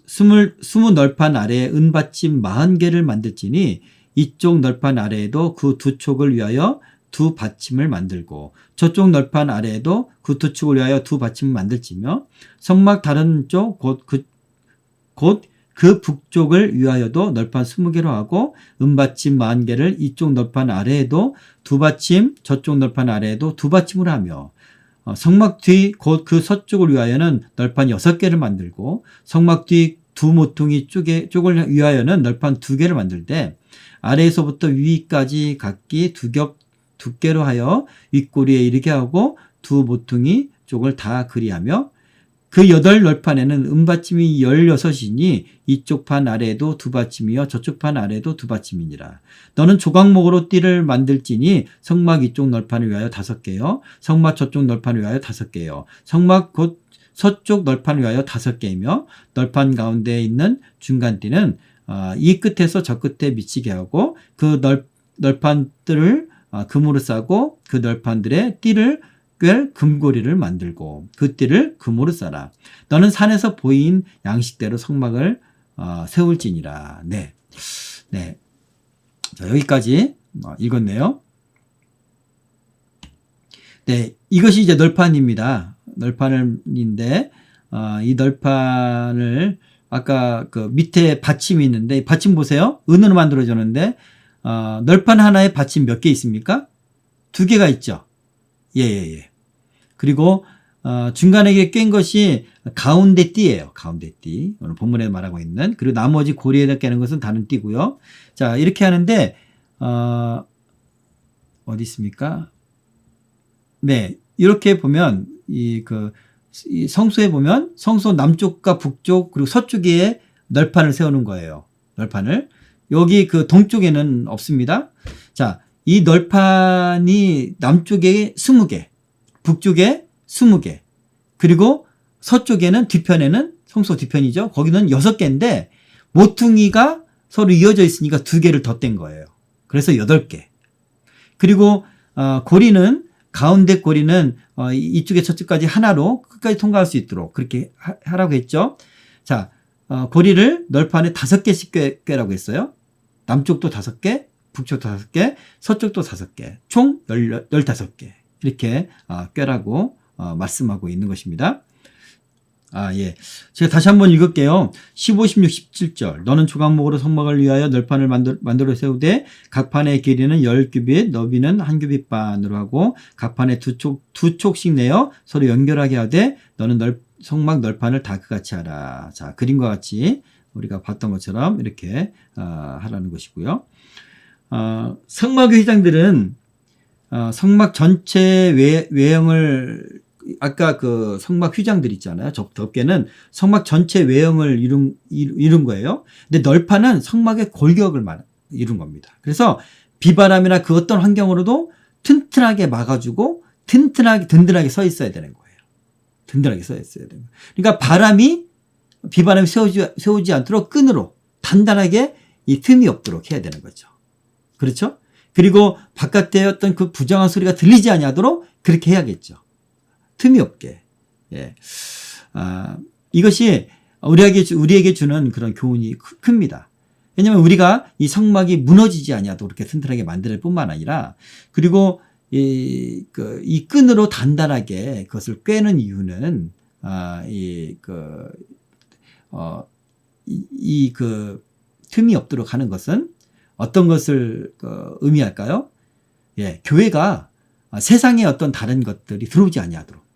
Speaker 1: 20 널판 아래에 은받침 40개를 만들지니 이쪽 널판 아래에도 그 2촉을 위하여 2 받침을 만들고 저쪽 널판 아래에도 그 2촉을 위하여 2 받침을 만들지며 성막 다른 쪽 곧 그 북쪽을 위하여도 널판 20개로 하고 은받침 40개를 이쪽 널판 아래에도 2 받침 저쪽 널판 아래에도 2 받침을 하며 성막 뒤 곧 그 서쪽을 위하여는 널판 6개를 만들고 성막 뒤 2 모퉁이 쪽을 위하여는 널판 2개를 만들되 아래에서부터 위까지 각기 2겹 두께로 하여 윗꼬리에 이르게 하고 2 모퉁이 쪽을 다 그리하며 그 8 널판에는 은받침이 16이니 이쪽 판 아래에도 2 받침이요 저쪽 판 아래에도 2 받침이니라. 너는 조각목으로 띠를 만들지니 성막 이쪽 널판을 위하여 5개요 성막 저쪽 널판을 위하여 5개요 성막 곧 서쪽 널판을 위하여 5개이며 널판 가운데에 있는 중간띠는 이 끝에서 저 끝에 미치게 하고 그 널판들을 금으로 싸고 그 널판들의 띠를 꿰 금고리를 만들고 그 띠를 금으로 싸라. 너는 산에서 보인 양식대로 성막을 세울지니라. 네. 자, 여기까지 읽었네요. 네, 이것이 이제 널판입니다. 널판인데 이 널판을 아까 그 밑에 받침이 있는데 받침 보세요. 은으로 만들어졌는데 널판 하나에 받침 몇 개 있습니까? 2개가 있죠. 예. 그리고 중간에 깬 것이 가운데 띠예요. 가운데 띠. 오늘 본문에 말하고 있는. 그리고 나머지 고리에다 깨는 것은 다른 띠고요. 자, 이렇게 하는데 어디 있습니까? 네, 이렇게 보면 이 성소에 보면 성소 남쪽과 북쪽 그리고 서쪽에 널판을 세우는 거예요. 널판을. 여기 그 동쪽에는 없습니다. 자, 이 널판이 남쪽에 20개, 북쪽에 20개, 그리고 서쪽에는 뒤편에는 성소 뒤편이죠. 거기는 6개인데 모퉁이가 서로 이어져 있으니까 2개를 덧댄 거예요. 그래서 8개. 그리고 고리는 가운데 고리는 이쪽에 저쪽까지 하나로 끝까지 통과할 수 있도록 그렇게 하라고 했죠. 자, 고리를 널판에 5개씩 꿰라고 했어요. 남쪽도 5개, 북쪽도 5개, 서쪽도 5개, 총 15개 이렇게 꿰라고 말씀하고 있는 것입니다. 예. 제가 다시 한번 읽을게요. 15, 16, 17절. 너는 조각목으로 성막을 위하여 널판을 만들어 세우되 각 판의 길이는 10규빗, 너비는 1규빗 반으로 하고 각 판에 2촉씩 내어 서로 연결하게 하되 너는 성막 널판을 다 그같이 하라. 자, 그림과 같이 우리가 봤던 것처럼 이렇게 하라는 것이고요. 성막의 휘장들은 성막 전체 외형을 아까 그 성막 휘장들 있잖아요. 덮개는 성막 전체 외형을 이룬 거예요. 근데 널판은 성막의 골격을 이룬 겁니다. 그래서 비바람이나 그 어떤 환경으로도 튼튼하게 막아주고 든든하게 서 있어야 되는 거예요. 든든하게 서 있어야 되는 거예요. 그러니까 비바람이 세우지 않도록 끈으로 단단하게 이 틈이 없도록 해야 되는 거죠. 그렇죠? 그리고 바깥에 어떤 그 부정한 소리가 들리지 아니하도록 그렇게 해야겠죠. 틈이 없게. 예. 이것이 우리에게 주는 그런 교훈이 큽니다. 왜냐하면 우리가 이 성막이 무너지지 아니하도록 그렇게 튼튼하게 만들 뿐만 아니라 그리고 이 끈으로 단단하게 그것을 꿰는 이유는 틈이 없도록 하는 것은 어떤 것을 의미할까요? 예, 교회가 세상에 어떤 다른 것들이 들어오지 아니하도록.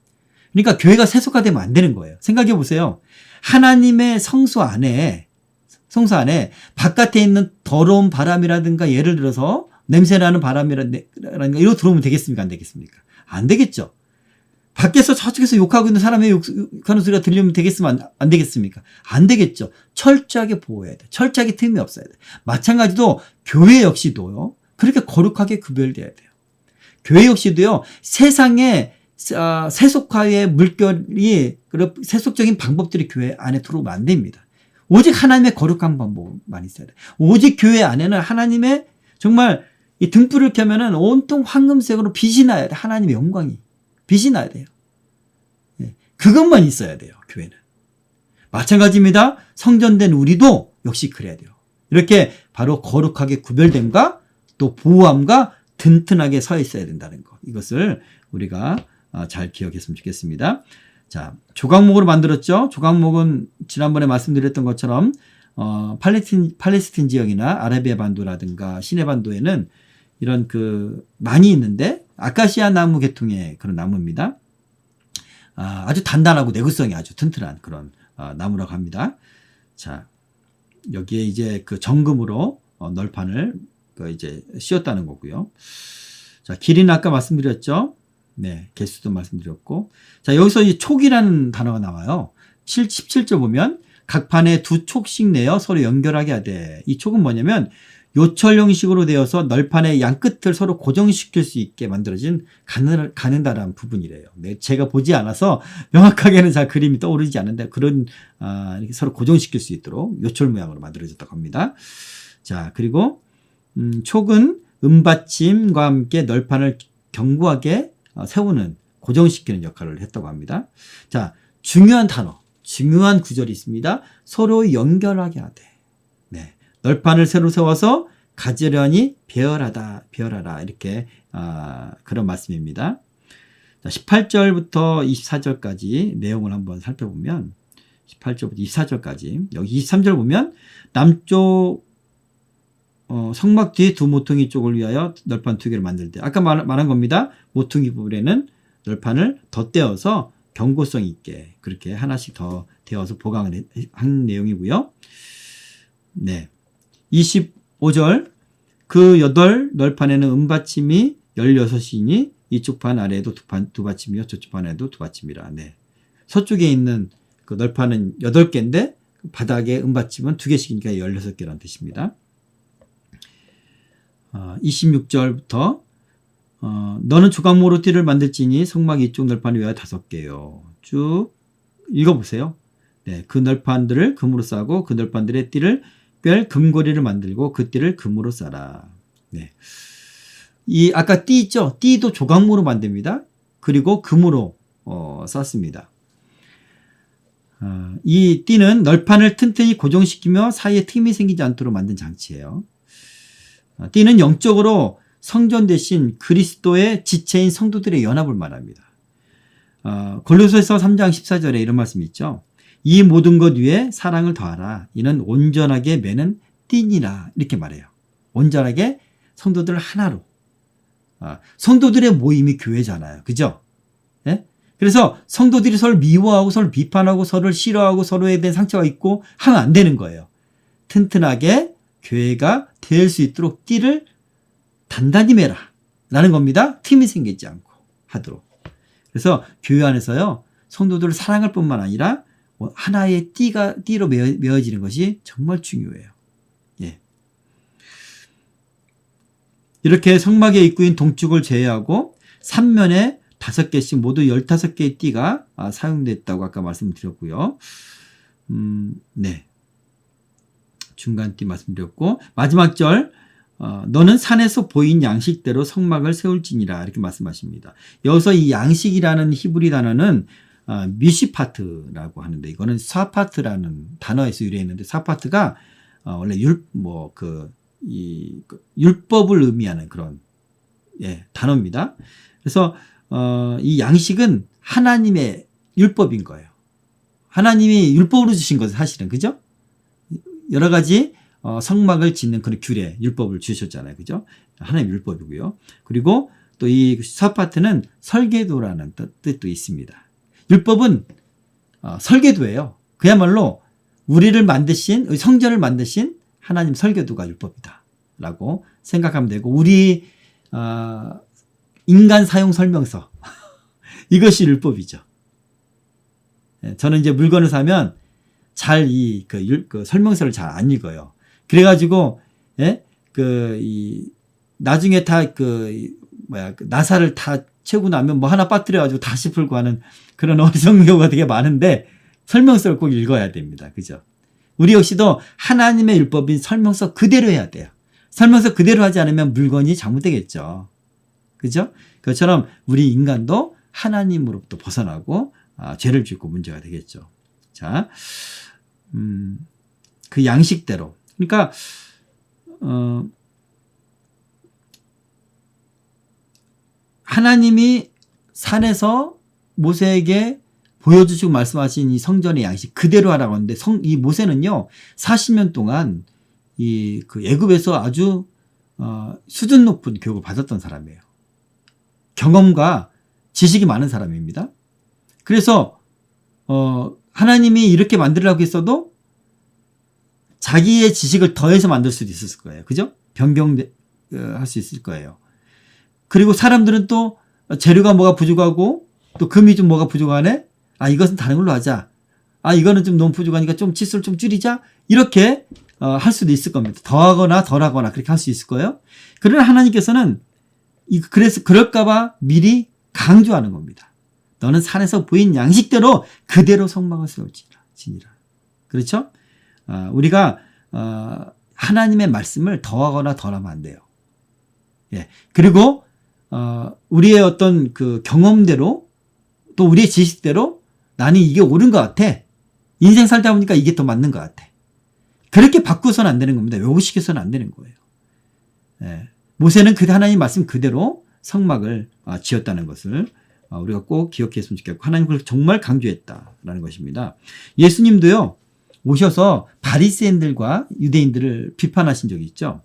Speaker 1: 그러니까 교회가 세속화되면 안 되는 거예요. 생각해 보세요. 하나님의 성소 안에 바깥에 있는 더러운 바람이라든가 예를 들어서 냄새나는 바람이라든가 이거 들어오면 되겠습니까? 안 되겠습니까? 안 되겠죠. 밖에서 저쪽에서 욕하고 있는 사람의 욕하는 소리가 들리면 안 되겠습니까? 안 되겠죠. 철저하게 보호해야 돼. 철저하게 틈이 없어야 돼. 마찬가지로 교회 역시도요. 그렇게 거룩하게 구별돼야 돼요. 교회 역시도요. 세상에 세속화의 물결이 그리고 세속적인 방법들이 교회 안에 들어오면 안 됩니다. 오직 하나님의 거룩한 방법만 있어야 돼. 오직 교회 안에는 하나님의 정말 이 등불을 켜면은 온통 황금색으로 빛이 나야 돼. 하나님의 영광이. 빛이 나야 돼요. 예, 그것만 있어야 돼요. 교회는. 마찬가지입니다. 성전된 우리도 역시 그래야 돼요. 이렇게 바로 거룩하게 구별됨과 또 보호함과 튼튼하게 서 있어야 된다는 것. 이것을 우리가 잘 기억했으면 좋겠습니다. 자, 조각목으로 만들었죠. 조각목은 지난번에 말씀드렸던 것처럼 팔레스틴 지역이나 아라비아 반도라든가 시내 반도에는 이런 많이 있는데 아카시아 나무 계통의 그런 나무입니다. 아주 단단하고 내구성이 아주 튼튼한 그런 나무라고 합니다. 자, 여기에 이제 정금으로 널판을 이제 씌웠다는 거고요. 자, 길이는 아까 말씀드렸죠. 네, 개수도 말씀드렸고. 자, 여기서 이 촉이라는 단어가 나와요. 17절 보면 각 판에 2촉씩 내어 서로 연결하게 하되, 이 촉은 뭐냐면 요철 형식으로 되어서 널판의 양끝을 서로 고정시킬 수 있게 만들어진 가느다란 부분이래요. 네, 제가 보지 않아서 명확하게는 잘 그림이 떠오르지 않는데 그런 이렇게 서로 고정시킬 수 있도록 요철 모양으로 만들어졌다고 합니다. 자, 그리고 촉은 은받침과 함께 널판을 견고하게 세우는 고정시키는 역할을 했다고 합니다. 자, 중요한 단어, 중요한 구절이 있습니다. 서로 연결하게 하되. 네. 널판을 새로 세워서 가지런히 배열하라 이렇게 그런 말씀입니다. 자, 18절부터 24절까지 내용을 한번 살펴보면 18절부터 24절까지 여기 23절 보면 남쪽 성막 뒤에 두 모퉁이 쪽을 위하여 널판 2개를 만들 때 아까 말한 겁니다. 모퉁이 부분에는 널판을 덧대어서 견고성 있게 그렇게 하나씩 더 대어서 보강을 한 내용이고요. 네. 25절 그 8 널판에는 은받침이 16이니 이쪽 판 아래에도 두 받침이요 저쪽 판에도 두 받침이라. 네. 서쪽에 있는 그 널판은 8개인데 바닥에 은받침은 2개씩이니까 16개라는 뜻입니다. 26절부터 너는 조각모로 띠를 만들지니 성막 이쪽 널판 위에 5개요. 쭉 읽어보세요. 네, 그 널판들을 금으로 싸고 그 널판들의 띠를 꿰 금고리를 만들고 그 띠를 금으로 싸라. 네. 이 아까 띠 있죠? 띠도 조각모로 만듭니다. 그리고 금으로 쌌습니다. 이 띠는 널판을 튼튼히 고정시키며 사이에 틈이 생기지 않도록 만든 장치예요. 띠는 영적으로 성전 대신 그리스도의 지체인 성도들의 연합을 말합니다. 골로새서 3장 14절에 이런 말씀이 있죠. 이 모든 것 위에 사랑을 더하라. 이는 온전하게 매는 띠니라. 이렇게 말해요. 온전하게 성도들 하나로. 성도들의 모임이 교회잖아요. 그죠? 네? 그래서 성도들이 서로 미워하고 서로 비판하고 서로를 싫어하고 서로에 대한 상처가 있고 하면 안 되는 거예요. 튼튼하게 교회가 될 수 있도록 띠를 단단히 매라 라는 겁니다. 틈이 생기지 않고 하도록. 그래서 교회 안에서요 성도들을 사랑할 뿐만 아니라 하나의 띠로 메어지는 것이 정말 중요해요. 예. 이렇게 성막의 입구인 동쪽을 제외하고 3면에 5개씩 모두 15개의 띠가 사용됐다고 아까 말씀드렸고요. 네. 중간 띠 말씀드렸고 마지막 절 너는 산에서 보인 양식대로 성막을 세울지니라 이렇게 말씀하십니다. 여기서 이 양식이라는 히브리 단어는 미시파트라고 하는데 이거는 사파트라는 단어에서 유래했는데 사파트가 원래 율법을 의미하는 그런 단어입니다. 그래서 이 양식은 하나님의 율법인 거예요. 하나님이 율법으로 주신 것은 사실은 그죠? 여러 가지 성막을 짓는 그런 규례, 율법을 주셨잖아요. 그죠? 하나님 율법이고요. 그리고 또 이 사파트는 설계도라는 뜻도 있습니다. 율법은 설계도예요. 그야말로 우리를 만드신, 성전을 만드신 하나님 설계도가 율법이다. 라고 생각하면 되고, 우리 인간 사용 설명서. 이것이 율법이죠. 저는 이제 물건을 사면 잘 그 설명서를 잘 안 읽어요. 그래가지고, 나중에 다 나사를 다 채우고 나면 뭐 하나 빠뜨려가지고 다시 풀고 하는 그런 어리석은 경우가 되게 많은데 설명서를 꼭 읽어야 됩니다. 그죠? 우리 역시도 하나님의 율법인 설명서 그대로 해야 돼요. 설명서 그대로 하지 않으면 물건이 잘못되겠죠. 그죠? 그것처럼 우리 인간도 하나님으로부터 벗어나고 죄를 짓고 문제가 되겠죠. 자, 그 양식대로. 그러니까 하나님이 산에서 모세에게 보여주시고 말씀하신 이 성전의 양식 그대로 하라고 하는데 이 모세는요 40년 동안 그 애굽에서 아주 수준 높은 교육을 받았던 사람이에요. 경험과 지식이 많은 사람입니다. 그래서 하나님이 이렇게 만들라고 했어도 자기의 지식을 더해서 만들 수도 있었을 거예요. 그죠? 변경할 수 있을 거예요. 그리고 사람들은 또 재료가 뭐가 부족하고 또 금이 좀 뭐가 부족하네? 이것은 다른 걸로 하자. 이거는 좀 너무 부족하니까 좀 치수를 좀 줄이자. 이렇게 할 수도 있을 겁니다. 더하거나 덜하거나 그렇게 할 수 있을 거예요. 그러나 하나님께서는 그래서 그럴까봐 미리 강조하는 겁니다. 너는 산에서 보인 양식대로 그대로 성막을 세울지니라. 그렇죠? 우리가 하나님의 말씀을 더하거나 덜하면 안 돼요. 예. 그리고 우리의 어떤 그 경험대로 또 우리의 지식대로 나는 이게 옳은 것 같아. 인생 살다 보니까 이게 더 맞는 것 같아. 그렇게 바꾸서는 안 되는 겁니다. 왜곡시켜서는 안 되는 거예요. 예. 모세는 그 하나님 말씀 그대로 성막을 지었다는 것을 우리가 꼭 기억했으면 좋겠고 하나님 그걸 정말 강조했다라는 것입니다. 예수님도요 오셔서 바리새인들과 유대인들을 비판하신 적이 있죠.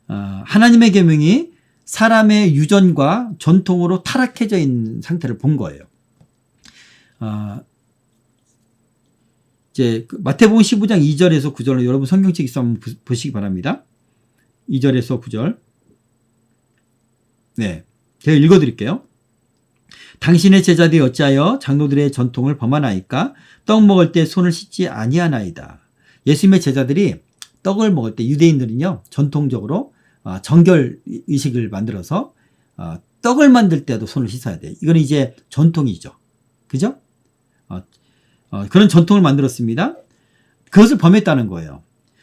Speaker 1: 하나님의 계명이 사람의 유전과 전통으로 타락해져 있는 상태를 본 거예요. 이제 마태복음 15장 2절에서 9절로 여러분 성경책 있어 한번 보시기 바랍니다. 2절에서 9절. 네, 제가 읽어드릴게요. 당신의 제자들이 어찌하여 장로들의 전통을 범하나이까? 떡 먹을 때 손을 씻지 아니하나이다. 예수님의 제자들이 떡을 먹을 때 유대인들은요 전통적으로 정결 의식을 만들어서 떡을 만들 때도 손을 씻어야 돼요. 이건 이제 전통이죠. 그죠? 그런 전통을 만들었습니다. 그것을 범했다는 거예요.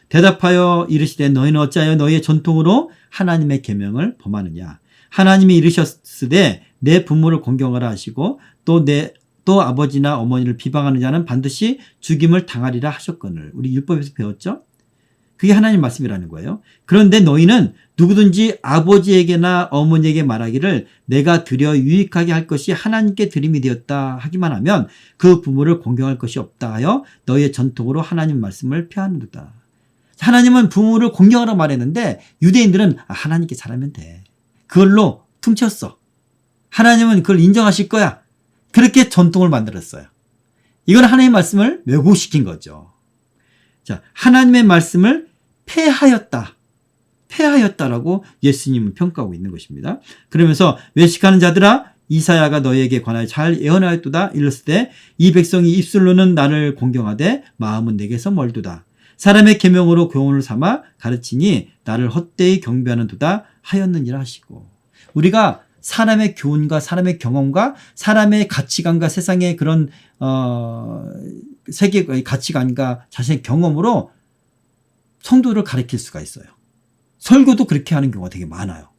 Speaker 1: 대답하여 이르시되 너희는 어찌하여 너희의 전통으로 하나님의 계명을 범하느냐. 하나님이 이르셨으되 내 부모를 공경하라 하시고 또 아버지나 어머니를 비방하는 자는 반드시 죽임을 당하리라 하셨거늘. 우리 율법에서 배웠죠? 그게 하나님 말씀이라는 거예요. 그런데 너희는 누구든지 아버지에게나 어머니에게 말하기를 내가 드려 유익하게 할 것이 하나님께 드림이 되었다 하기만 하면 그 부모를 공경할 것이 없다 하여 너희의 전통으로 하나님 말씀을 폐하는도다. 하나님은 부모를 공경하라고 말했는데 유대인들은 하나님께 잘하면 돼. 그걸로 퉁쳤어. 하나님은 그걸 인정하실 거야. 그렇게 전통을 만들었어요. 이건 하나님의 말씀을 왜곡시킨 거죠. 자, 하나님의 말씀을 폐하였다라고 예수님은 평가하고 있는 것입니다. 그러면서 외식하는 자들아 이사야가 너희에게 관하여 잘 예언하였도다. 이랬을 때 이 백성이 입술로는 나를 공경하되 마음은 내게서 멀도다. 사람의 계명으로 교훈을 삼아 가르치니 나를 헛되이 경배하는도다 하였느니라 하시고. 우리가 사람의 교훈과 사람의 경험과 사람의 가치관과 세상의 그런 세계의 가치관과 자신의 경험으로 성도를 가르칠 수가 있어요. 설교도 그렇게 하는 경우가 되게 많아요.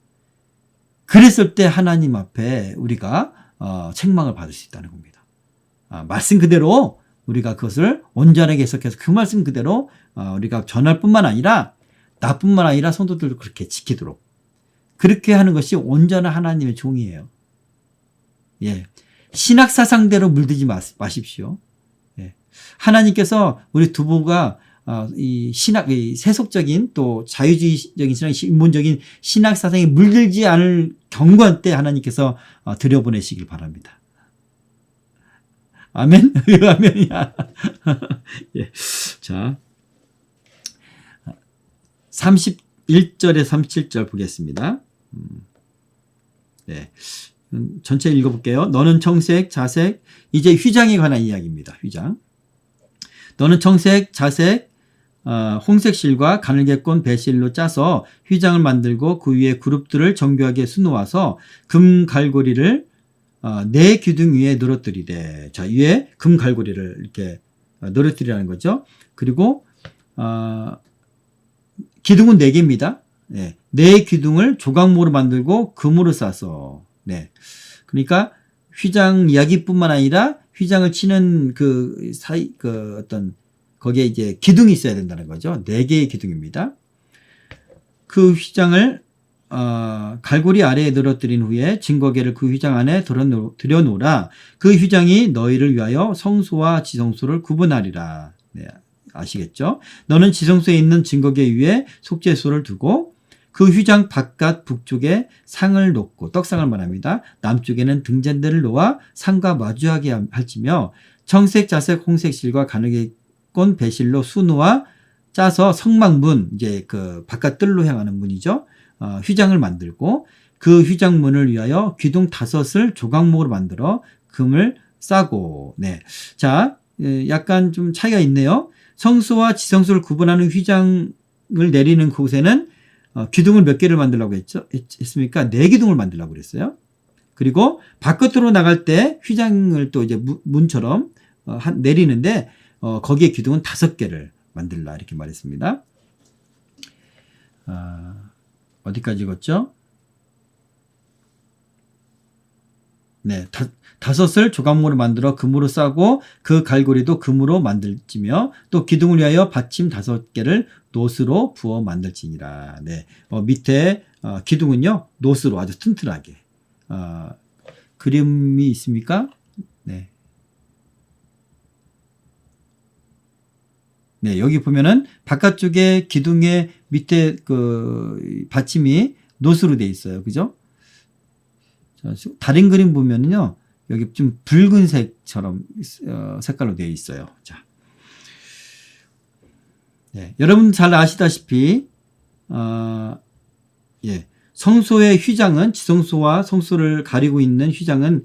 Speaker 1: 그랬을 때 하나님 앞에 우리가 책망을 받을 수 있다는 겁니다. 말씀 그대로 우리가 그것을 온전하게 해석해서 그 말씀 그대로 우리가 전할 뿐만 아니라 나뿐만 아니라 성도들도 그렇게 지키도록 그렇게 하는 것이 온전한 하나님의 종이에요. 예. 신학 사상대로 물들지 마십시오. 예. 하나님께서 우리 두부가 이 신학, 이 세속적인 또 자유주의적인 신학, 인본적인 신학 사상에 물들지 않을 경고한 때 하나님께서 들여보내시길 바랍니다. 아멘? 아멘이야. 예. 자, 31절에 37절 보겠습니다. 네. 전체 읽어볼게요. 너는 청색, 자색, 이제 휘장에 관한 이야기입니다. 휘장. 너는 청색, 자색, 홍색 실과 가늘게꼰 배실로 짜서 휘장을 만들고 그 위에 그룹들을 정교하게 수놓아서 금 갈고리를 네 기둥 위에 늘어뜨리되. 자, 위에 금 갈고리를 이렇게 늘어뜨리라는 거죠. 그리고 기둥은 4개입니다. 네. 4 기둥을 조각모로 만들고 금으로 싸서. 네. 그러니까 휘장 이야기뿐만 아니라 휘장을 치는 거기에 이제 기둥이 있어야 된다는 거죠. 4개의 기둥입니다. 그 휘장을 갈고리 아래에 늘어뜨린 후에 증거계를 그 휘장 안에 들여놓으라. 그 휘장이 너희를 위하여 성소와 지성소를 구분하리라. 네, 아시겠죠? 너는 지성소에 있는 증거계 위에 속죄소를 두고 그 휘장 바깥 북쪽에 상을 놓고, 떡상을 말합니다. 남쪽에는 등잔대를 놓아 상과 마주하게 할지며 청색, 자색, 홍색 실과 가느게 꼰 배실로 수놓아 짜서 성막문, 이제 그 바깥 뜰로 향하는 문이죠. 휘장을 만들고 그 휘장문을 위하여 기둥 5을 조각목으로 만들어 금을 싸고. 네. 자, 약간 좀 차이가 있네요. 성소와 지성소를 구분하는 휘장을 내리는 곳에는 기둥을 몇 개를 만들라고 했습니까? 4기둥을 만들라고 그랬어요. 그리고 바깥으로 나갈 때 휘장을 또 이제 문처럼 내리는데 거기에 기둥은 5개를 만들라 이렇게 말했습니다. 어디까지 읽었죠? 네, 5을 조각모로 만들어 금으로 싸고 그 갈고리도 금으로 만들지며 또 기둥을 위하여 받침 5개를 노스로 부어 만들지니라. 네, 밑에 기둥은요 노스로 아주 튼튼하게. 그림이 있습니까? 네. 네, 여기 보면은 바깥쪽에 기둥의 밑에 그 받침이 노스로 되어 있어요. 그죠? 다른 그림 보면은요, 여기 좀 붉은색처럼 색깔로 되어 있어요. 자, 네, 여러분 잘 아시다시피 성소의 휘장은, 지성소와 성소를 가리고 있는 휘장은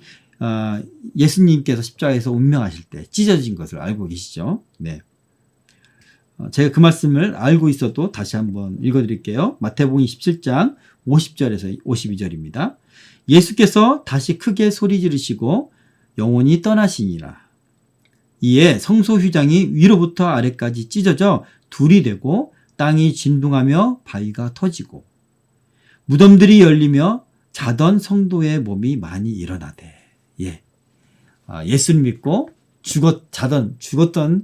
Speaker 1: 예수님께서 십자가에서 운명하실 때 찢어진 것을 알고 계시죠? 네. 제가 그 말씀을 알고 있어도 다시 한번 읽어드릴게요. 마태복음 27장 50절에서 52절입니다. 예수께서 다시 크게 소리 지르시고 영원히 떠나시니라. 이에 성소 휘장이 위로부터 아래까지 찢어져 둘이 되고 땅이 진동하며 바위가 터지고 무덤들이 열리며 자던 성도의 몸이 많이 일어나되. 예수님 믿고 죽었던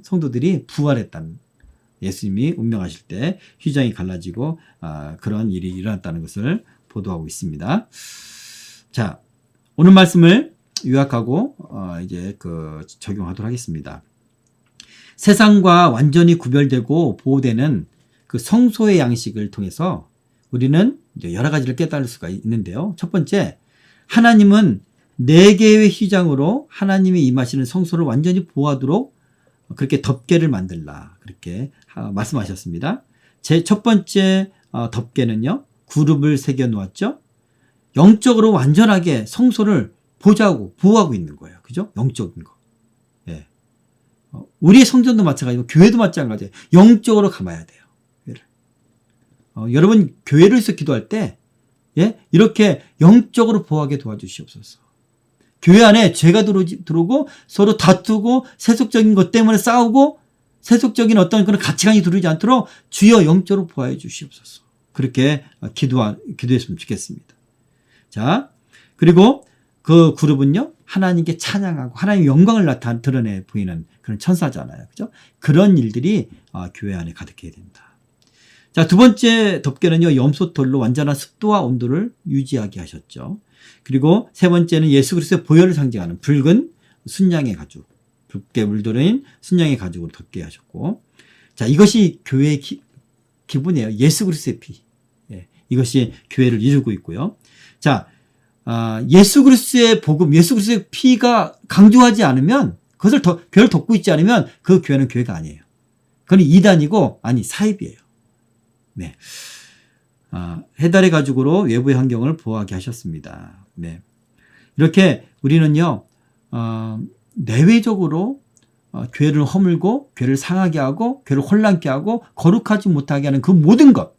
Speaker 1: 성도들이 부활했다는, 예수님이 운명하실 때 휘장이 갈라지고 그런 일이 일어났다는 것을 보도하고 있습니다. 자, 오늘 말씀을 요약하고 이제 적용하도록 하겠습니다. 세상과 완전히 구별되고 보호되는 그 성소의 양식을 통해서 우리는 이제 여러 가지를 깨달을 수가 있는데요. 첫 번째, 하나님은 4개의 휘장으로 하나님이 임하시는 성소를 완전히 보호하도록 그렇게 덮개를 만들라, 그렇게 말씀하셨습니다. 제 첫 번째 덮개는요, 그룹을 새겨 놓았죠. 영적으로 완전하게 성소를 보호하고 있는 거예요. 그죠? 영적인 거. 예. 우리의 성전도 마찬가지고 교회도 마찬가지예요. 영적으로 감아야 돼요. 여러분 교회를 위해서 기도할 때 이렇게 영적으로 보호하게 도와주시옵소서. 교회 안에 죄가 들어오고 서로 다투고 세속적인 것 때문에 싸우고 세속적인 어떤 그런 가치관이 들어오지 않도록 주여 영적으로 보호해 주시옵소서. 그렇게 기도했으면 좋겠습니다. 자, 그리고 그 그룹은요, 하나님께 찬양하고 하나님의 영광을 드러내 보이는 그런 천사잖아요. 그죠? 그런 일들이 교회 안에 가득해야 됩니다. 자, 두 번째 덮개는요, 염소털로 완전한 습도와 온도를 유지하게 하셨죠. 그리고 세 번째는 예수 그리스도의 보혈을 상징하는 붉은 순양의 가죽, 붉게 물들인 순양의 가죽으로 덮게 하셨고, 자, 이것이 교회의 기본이에요. 예수 그리스도의 피. 이것이 교회를 이루고 있고요. 자, 예수 그리스도의 복음, 예수 그리스도의 피가 강조하지 않으면, 그것을 별 덮고 있지 않으면 그 교회는 교회가 아니에요. 그건 이단이고, 사입이에요. 네. 해달의 가죽으로 외부의 환경을 보호하게 하셨습니다. 네. 이렇게 우리는요, 내외적으로 교회를 허물고, 교회를 상하게 하고, 교회를 혼란케 하고, 거룩하지 못하게 하는 그 모든 것,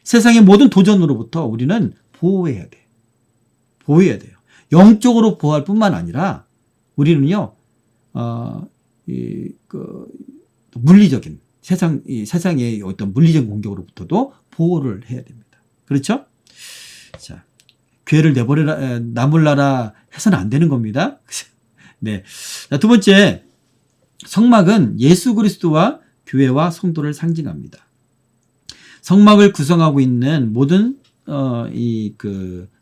Speaker 1: 세상의 모든 도전으로부터 우리는 보호해야 돼요. 보호해야 돼요. 영적으로 보호할 뿐만 아니라, 우리는요, 물리적인 세상의 어떤 물리적인 공격으로부터도 보호를 해야 됩니다. 그렇죠? 자, 교회를 내버려라, 나몰라라 해서는 안 되는 겁니다. 네. 자, 두 번째, 성막은 예수 그리스도와 교회와 성도를 상징합니다. 성막을 구성하고 있는 모든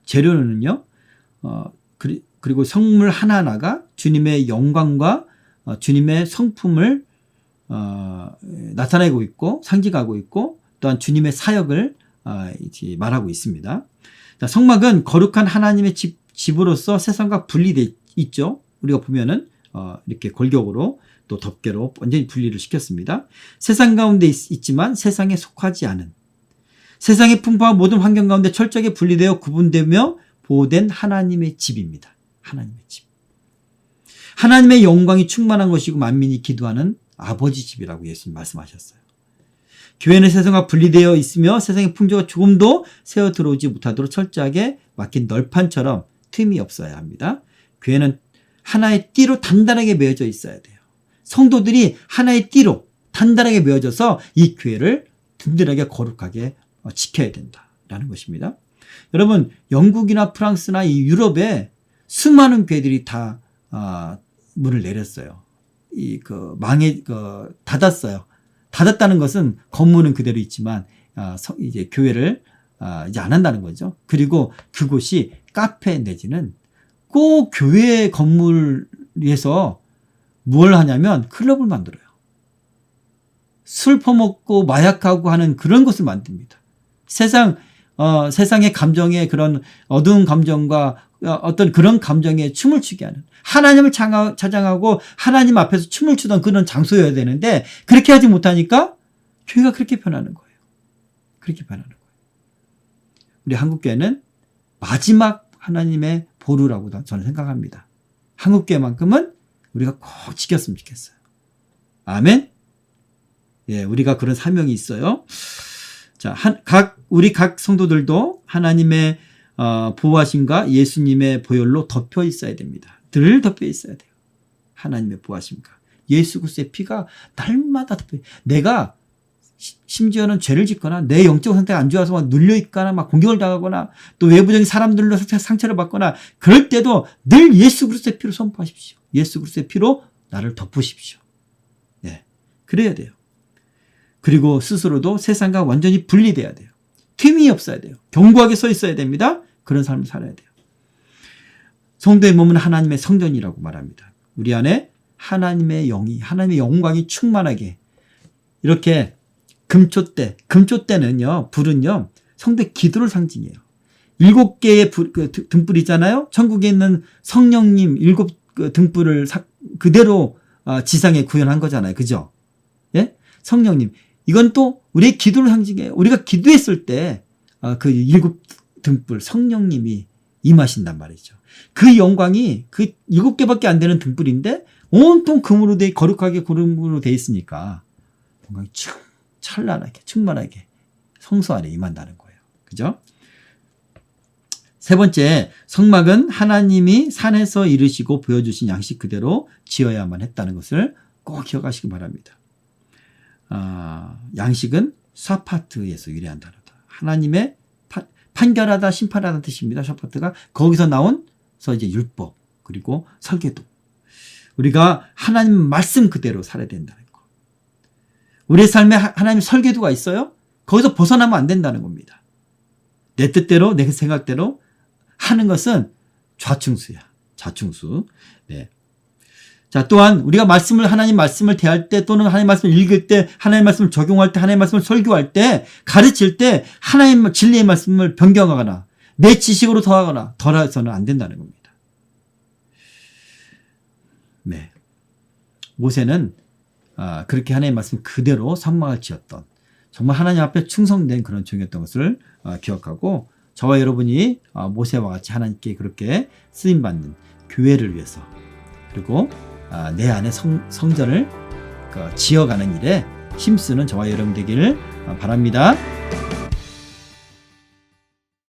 Speaker 1: 재료는요, 그리고 성물 하나하나가 주님의 영광과 주님의 성품을 나타내고 있고 상징하고 있고 또한 주님의 사역을 말하고 있습니다. 자, 성막은 거룩한 하나님의 집으로서 세상과 분리되어 있죠. 우리가 보면은 이렇게 골격으로 또 덮개로 완전히 분리를 시켰습니다. 세상 가운데 있지만 세상에 속하지 않은, 세상의 풍파와 모든 환경 가운데 철저하게 분리되어 구분되며 보호된 하나님의 집입니다. 하나님의 집. 하나님의 영광이 충만한 것이고 만민이 기도하는 아버지 집이라고 예수님 말씀하셨어요. 교회는 세상과 분리되어 있으며 세상의 풍조가 조금도 새어 들어오지 못하도록 철저하게 막힌 널판처럼 틈이 없어야 합니다. 교회는 하나의 띠로 단단하게 매어져 있어야 돼요. 성도들이 하나의 띠로 단단하게 매어져서 이 교회를 든든하게 거룩하게 지켜야 된다라는 것입니다. 여러분, 영국이나 프랑스나 이 유럽에 수많은 교회들이 다 문을 내렸어요. 닫았어요. 닫았다는 것은 건물은 그대로 있지만 이제 교회를 이제 안 한다는 거죠. 그리고 그곳이 카페 내지는 꼭 교회 건물 위에서 뭘 하냐면 클럽을 만들어요. 술 퍼먹고 마약하고 하는 그런 것을 만듭니다. 세상의 감정의 그런 어두운 감정과 어떤 그런 감정에 춤을 추게 하는, 하나님을 찬양하고 하나님 앞에서 춤을 추던 그런 장소여야 되는데 그렇게 하지 못하니까 교회가 그렇게 변하는 거예요. 그렇게 변하는 거예요. 우리 한국교회는 마지막 하나님의 보루라고 저는 생각합니다. 한국교회만큼은 우리가 꼭 지켰으면 좋겠어요. 아멘. 예, 우리가 그런 사명이 있어요. 자, 우리 각 성도들도 하나님의 보호하심과 예수님의 보혈로 덮여 있어야 됩니다. 늘 덮여 있어야 돼요. 하나님의 보호하심과 예수 그리스도의 피가 날마다 덮여. 내가 심지어는 죄를 짓거나 내 영적 상태가 안 좋아서 막 눌려 있거나 막 공격을 당하거나 또 외부적인 사람들로 상처를 받거나 그럴 때도 늘 예수 그리스도의 피로 선포하십시오. 예수 그리스도의 피로 나를 덮으십시오. 네, 그래야 돼요. 그리고 스스로도 세상과 완전히 분리돼야 돼요. 틈이 없어야 돼요. 견고하게 서 있어야 됩니다. 그런 삶을 살아야 돼요. 성도의 몸은 하나님의 성전이라고 말합니다. 우리 안에 하나님의 영이, 하나님의 영광이 충만하게 이렇게 금초대는요, 불은요, 성도의 기도를 상징해요. 7개의 등불 있잖아요. 천국에 있는 성령님 7 등불을 그대로 지상에 구현한 거잖아요. 그죠? 예? 성령님. 이건 또 우리의 기도를 상징해요. 우리가 기도했을 때 그 7 등불 성령님이 임하신단 말이죠. 그 영광이 그 7개밖에 안 되는 등불인데 온통 금으로 거룩하게 금으로 돼 있으니까 영광이 찬란하게 충만하게 성소 안에 임한다는 거예요. 그죠? 세 번째, 성막은 하나님이 산에서 이루시고 보여주신 양식 그대로 지어야만 했다는 것을 꼭 기억하시기 바랍니다. 양식은 샤파트에서 유래한 단어다. 하나님의 판결하다, 심판하다 뜻입니다. 샤파트가 거기서 나온 이제 율법 그리고 설계도. 우리가 하나님 말씀 그대로 살아야 된다는 거. 우리의 삶에 하나님 설계도가 있어요. 거기서 벗어나면 안 된다는 겁니다. 내 뜻대로 내 생각대로 하는 것은 좌충수야. 좌충수. 네. 자, 또한 우리가 하나님 말씀을 대할 때 또는 하나님 말씀을 읽을 때 하나님 말씀을 적용할 때 하나님 말씀을 설교할 때 가르칠 때 하나님 진리의 말씀을 변경하거나 내 지식으로 더하거나 덜해서는 안 된다는 겁니다. 네. 모세는 그렇게 하나님의 말씀 그대로 성막을 지었던 정말 하나님 앞에 충성된 그런 종이었던 것을 기억하고 저와 여러분이 모세와 같이 하나님께 그렇게 쓰임받는 교회를 위해서 그리고 내 안에 성전을 지어가는 일에 힘쓰는 저와 여러분 되기를 바랍니다.